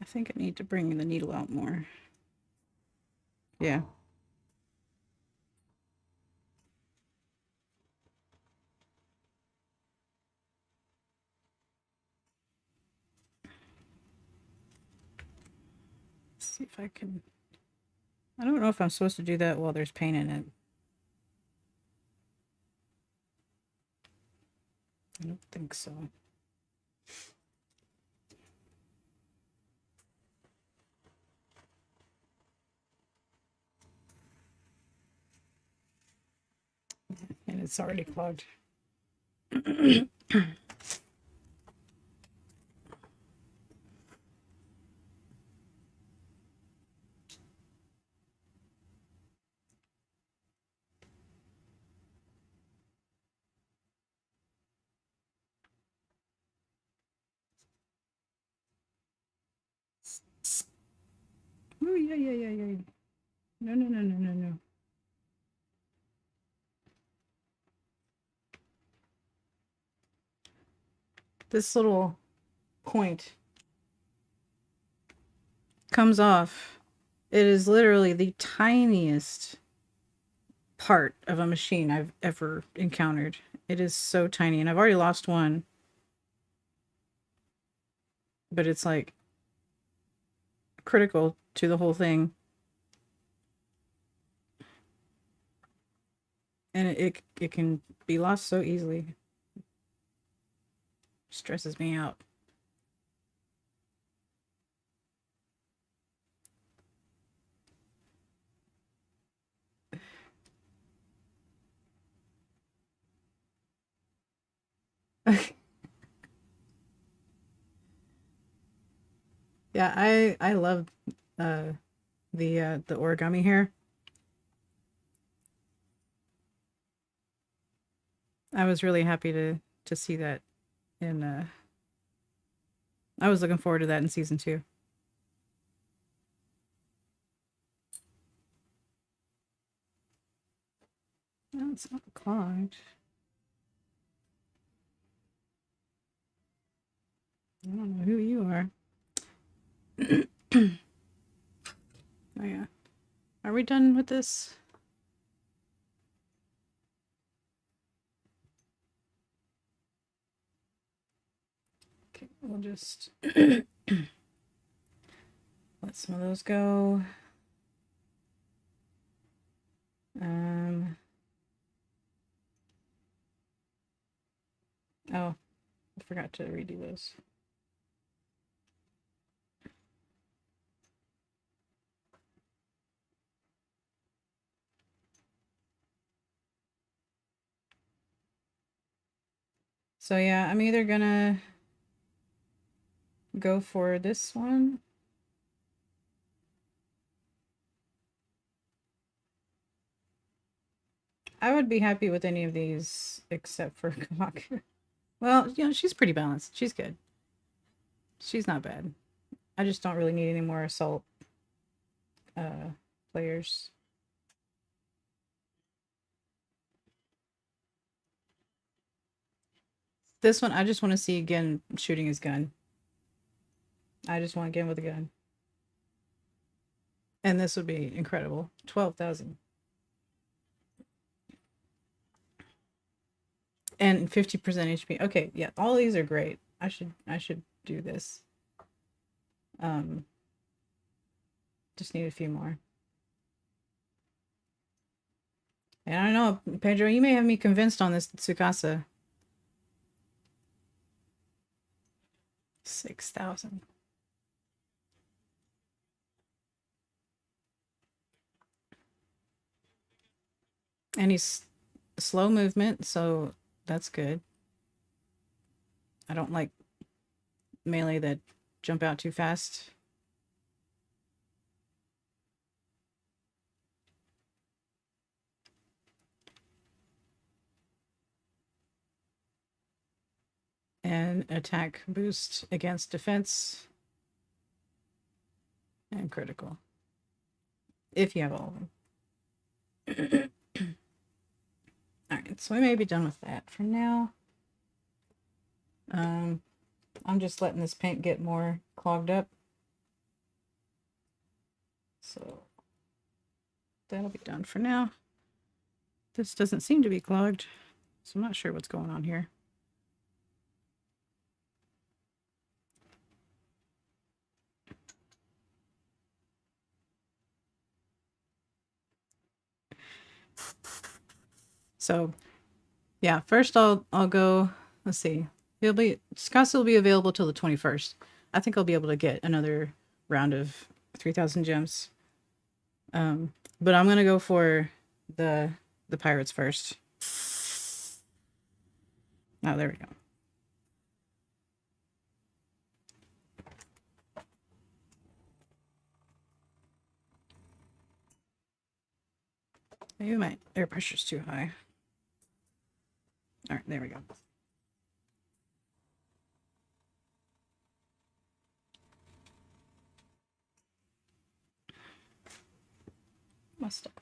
Speaker 1: I think I need to bring the needle out more. Yeah. Let's see if I can. I don't know if I'm supposed to do that while there's paint in it. I don't think so. And it's already clogged. Oh, yeah. No. This little point comes off. It is literally the tiniest part of a machine I've ever encountered. It is so tiny, and I've already lost one. But it's like critical to the whole thing. And it can be lost so easily. Stresses me out. Yeah, I love uh the origami hair. I was really happy to see that in I was looking forward to that in season 2. No, it's not clogged. I don't know who you are. Oh yeah. Are we done with this? Okay, we'll just let some of those go. Um oh, I forgot to redo those. So yeah, I'm either gonna go for this one. I would be happy with any of these except for Kamaku. Well, you know, she's pretty balanced. She's good. She's not bad. I just don't really need any more assault players. This one, I just want to see again shooting his gun. I just want again with a gun. And this would be incredible. 12,000. And 50% HP. Okay, yeah, all these are great. I should do this. Just need a few more. And I don't know, Pedro, you may have me convinced on this Tsukasa. 6,000. And he's slow movement, so that's good. I don't like melee that jump out too fast. And attack boost against defense. And critical. If you have all of them. Alright, so we may be done with that for now. I'm just letting this paint get more clogged up. So that'll be done for now. This doesn't seem to be clogged, so I'm not sure what's going on here. So yeah, first I'll go, let's see. Scottsdale will be available till the 21st. I think I'll be able to get another round of 3,000 gems. But I'm gonna go for the pirates first. Oh, there we go. Maybe my air pressure's too high. All right, there we go. Must have.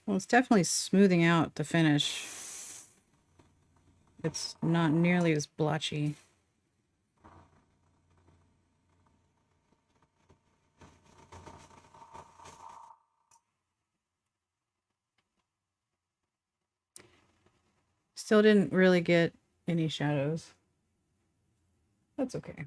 Speaker 1: Well, it's definitely smoothing out the finish. It's not nearly as blotchy. Still didn't really get any shadows. That's okay.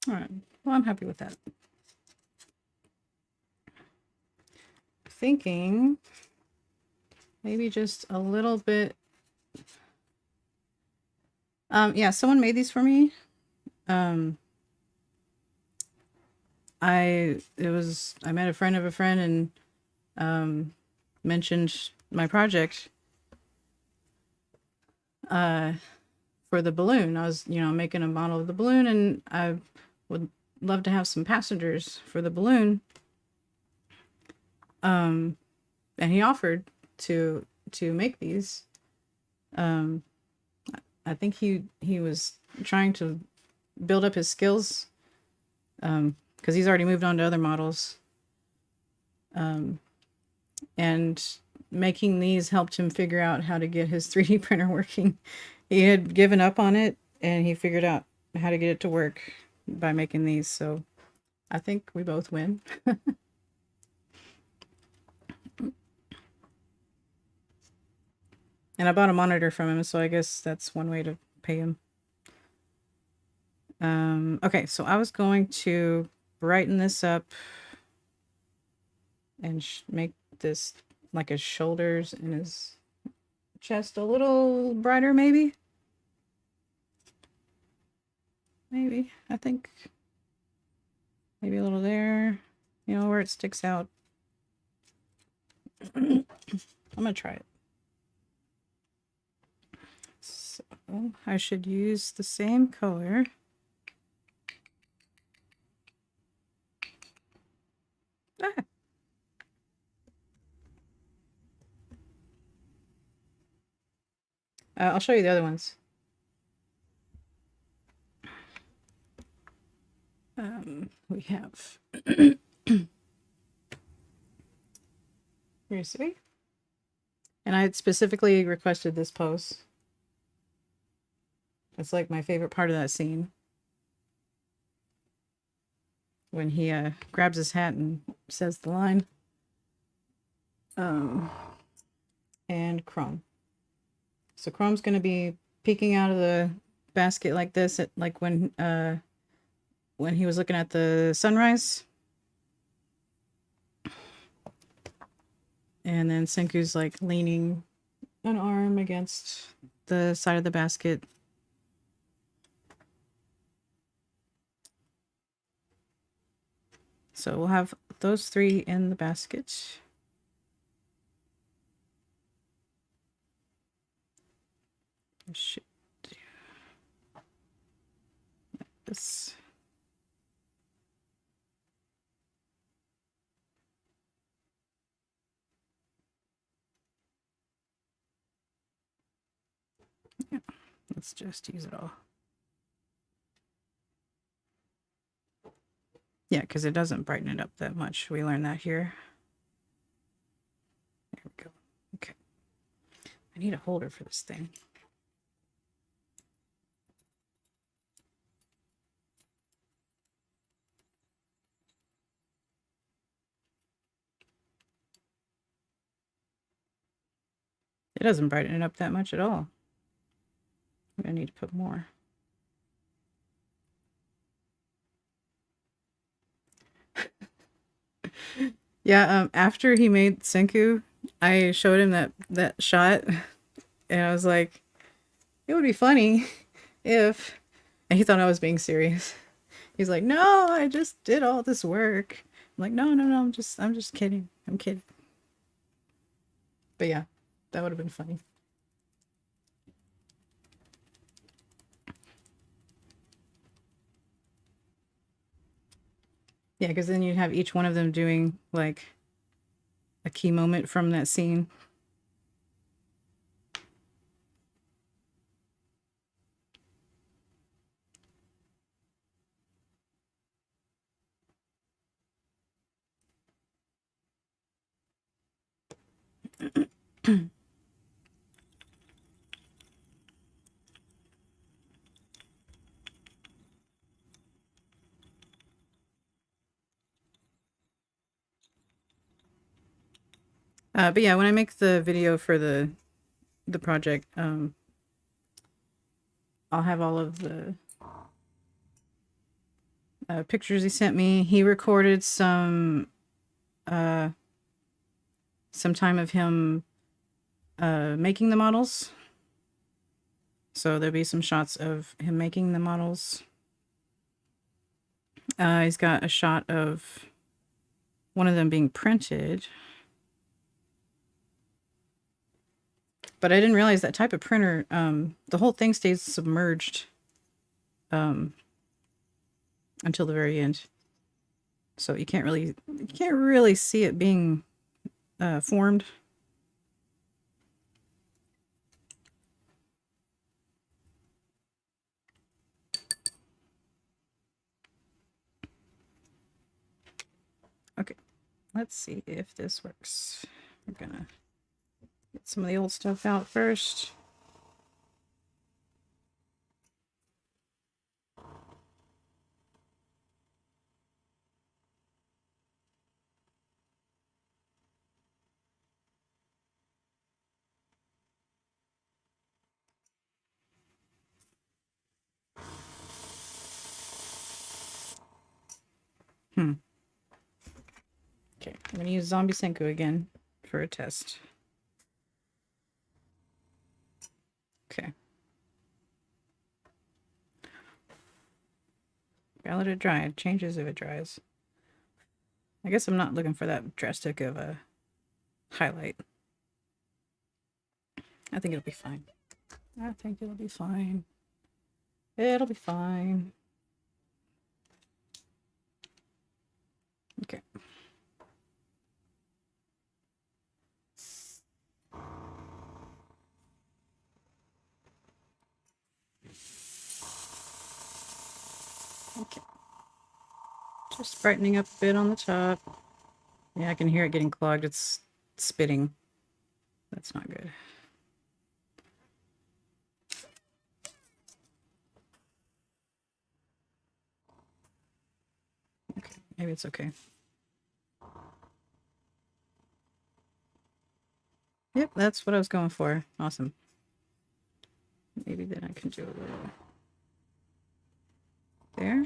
Speaker 1: All right. Well, I'm happy with that. Thinking maybe just a little bit. Yeah, someone made these for me. I met a friend of a friend and mentioned my project for the balloon. I was, making a model of the balloon, and I would love to have some passengers for the balloon. And he offered to make these. I think he was trying to build up his skills because he's already moved on to other models. And making these helped him figure out how to get his 3D printer working. He had given up on it, and he figured out how to get it to work by making these. So I think we both win. And I bought a monitor from him, so I guess that's one way to pay him. Okay, so I was going to brighten this up and make this like his shoulders and his chest a little brighter, maybe. Maybe, I think. Maybe a little there, where it sticks out. I'm gonna try it. So I should use the same color. Ah. I'll show you the other ones. We have here's see. And I had specifically requested this pose. It's like my favorite part of that scene. When he grabs his hat and says the line. And Chrome. So Chrome's going to be peeking out of the basket like this, like when he was looking at the sunrise. And then Senku's like leaning an arm against the side of the basket. So we'll have those three in the basket. Should do like this. Yeah, let's just use it all. Yeah, because it doesn't brighten it up that much. We learned that here. There we go. Okay. I need a holder for this thing. It doesn't brighten it up that much at all. I'm gonna need to put more. Yeah, after he made Senku, I showed him that shot, and I was like, it would be funny if, and he thought I was being serious. He's like, no, I just did all this work. I'm like, no, I'm just kidding. I'm kidding. But yeah, that would have been funny. Yeah, because then you'd have each one of them doing like a key moment from that scene. But yeah, when I make the video for the project, I'll have all of the pictures he sent me. He recorded some time of him making the models. So there'll be some shots of him making the models. He's got a shot of one of them being printed. But I didn't realize that type of printer, the whole thing stays submerged until the very end. So you can't really see it being formed. Okay, let's see if this works. We're gonna get some of the old stuff out first. Okay, I'm gonna use Zombie Senku again for a test. Okay. Gotta let it dry. It changes if it dries. I guess I'm not looking for that drastic of a highlight. I think it'll be fine. I think it'll be fine. It'll be fine. Okay. Okay. Just brightening up a bit on the top. Yeah, I can hear it getting clogged. It's spitting. That's not good. Okay, maybe it's okay. Yep, that's what I was going for. Awesome. Maybe then I can do a little there.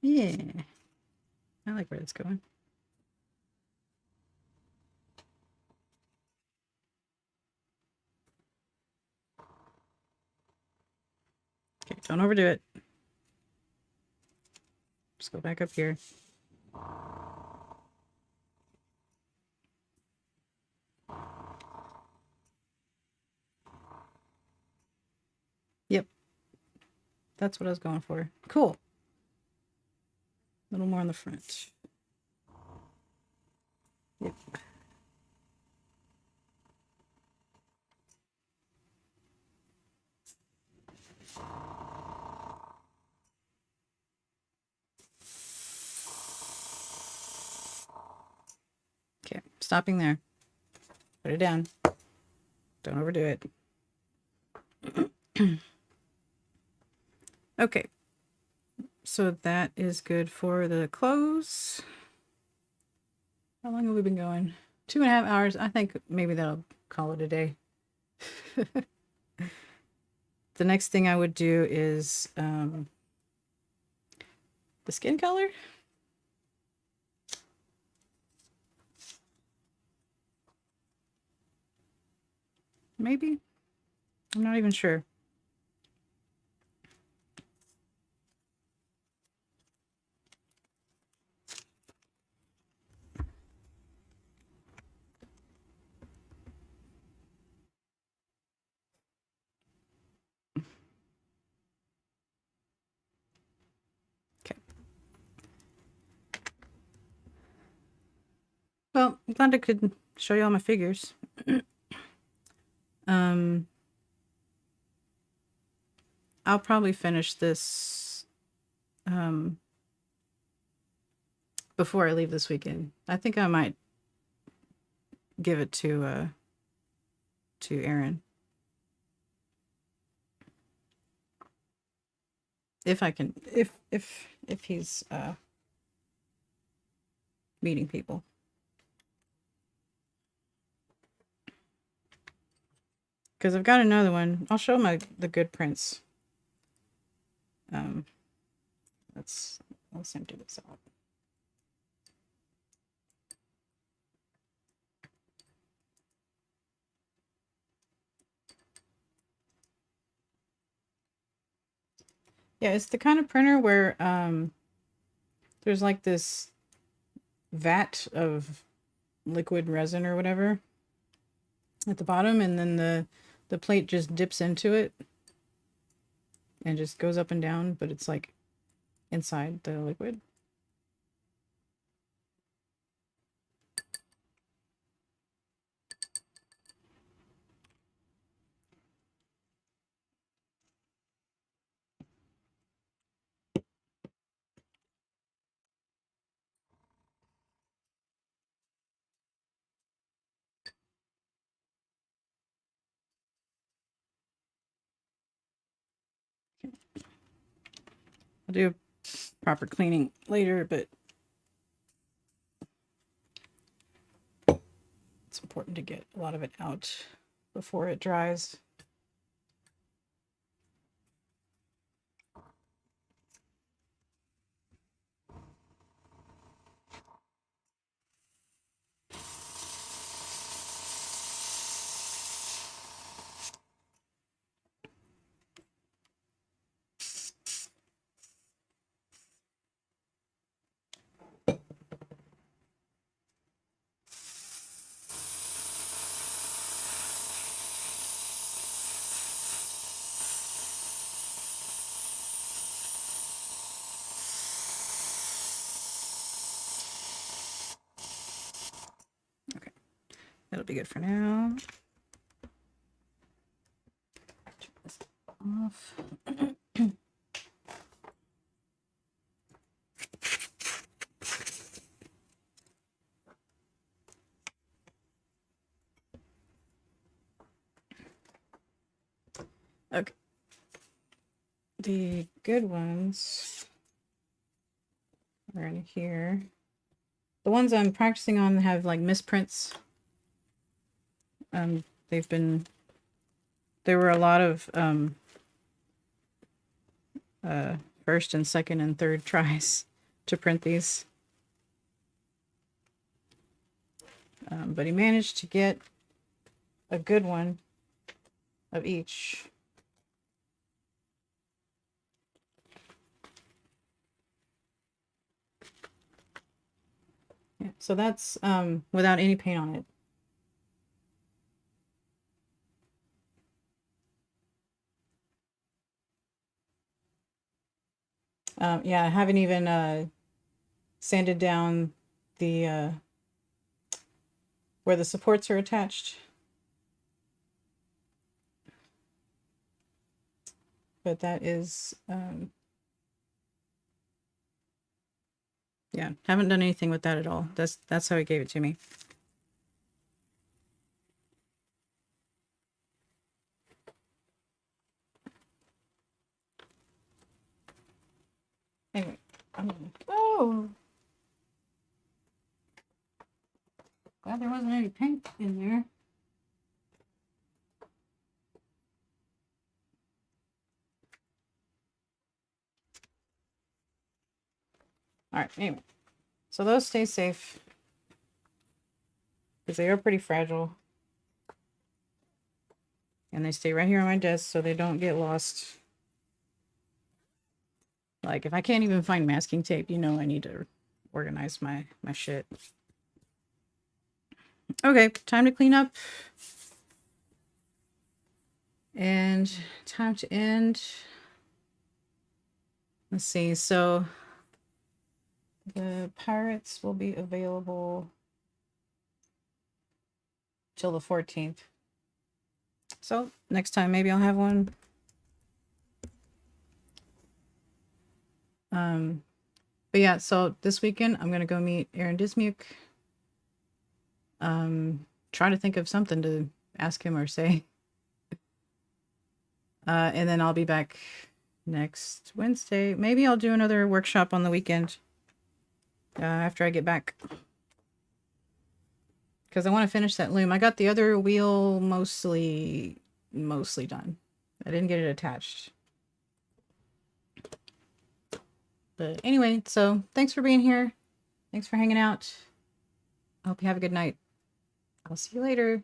Speaker 1: Yeah. I like where it's going. Okay, don't overdo it. Just go back up here. Yep. That's what I was going for. Cool. A little more on the front. Yep. Okay, stopping there. Put it down. Don't overdo it. Okay. So that is good for the clothes. How long have we been going? 2.5 hours. I think maybe that'll call it a day. The next thing I would do is the skin color. Maybe. I'm not even sure. Okay. Well, I'm glad I could show you all my figures. I'll probably finish this before I leave this weekend. I think I might give it to Aaron. If I can, if he's meeting people. Because I've got another one. I'll show the good prints. let's empty this out. Yeah, it's the kind of printer where there's like this vat of liquid resin or whatever at the bottom, and then the plate just dips into it and just goes up and down, but it's like inside the liquid. I'll do proper cleaning later, but it's important to get a lot of it out before it dries. Okay, that'll be good for now. Turn this off. Okay. The good ones are in here. The ones I'm practicing on have like misprints. There were a lot of first and second and third tries to print these. But he managed to get a good one of each. Yeah, so that's without any paint on it. Yeah, I haven't even sanded down the where the supports are attached. But that is yeah, haven't done anything with that at all. That's how he gave it to me. Anyway, oh, glad there wasn't any paint in there. All right, anyway, so those stay safe because they are pretty fragile. And they stay right here on my desk so they don't get lost. Like, if I can't even find masking tape, you know I need to organize my shit. Okay, time to clean up. And time to end. Let's see, so the pirates will be available till the 14th. So next time maybe I'll have one. But yeah, so this weekend I'm gonna go meet Aaron Dismuke. Try to think of something to ask him or say. And then I'll be back next Wednesday. Maybe I'll do another workshop on the weekend after I get back. Because I want to finish that loom. I got the other wheel mostly done. I didn't get it attached. But anyway, so thanks for being here. Thanks for hanging out. I hope you have a good night. I'll see you later.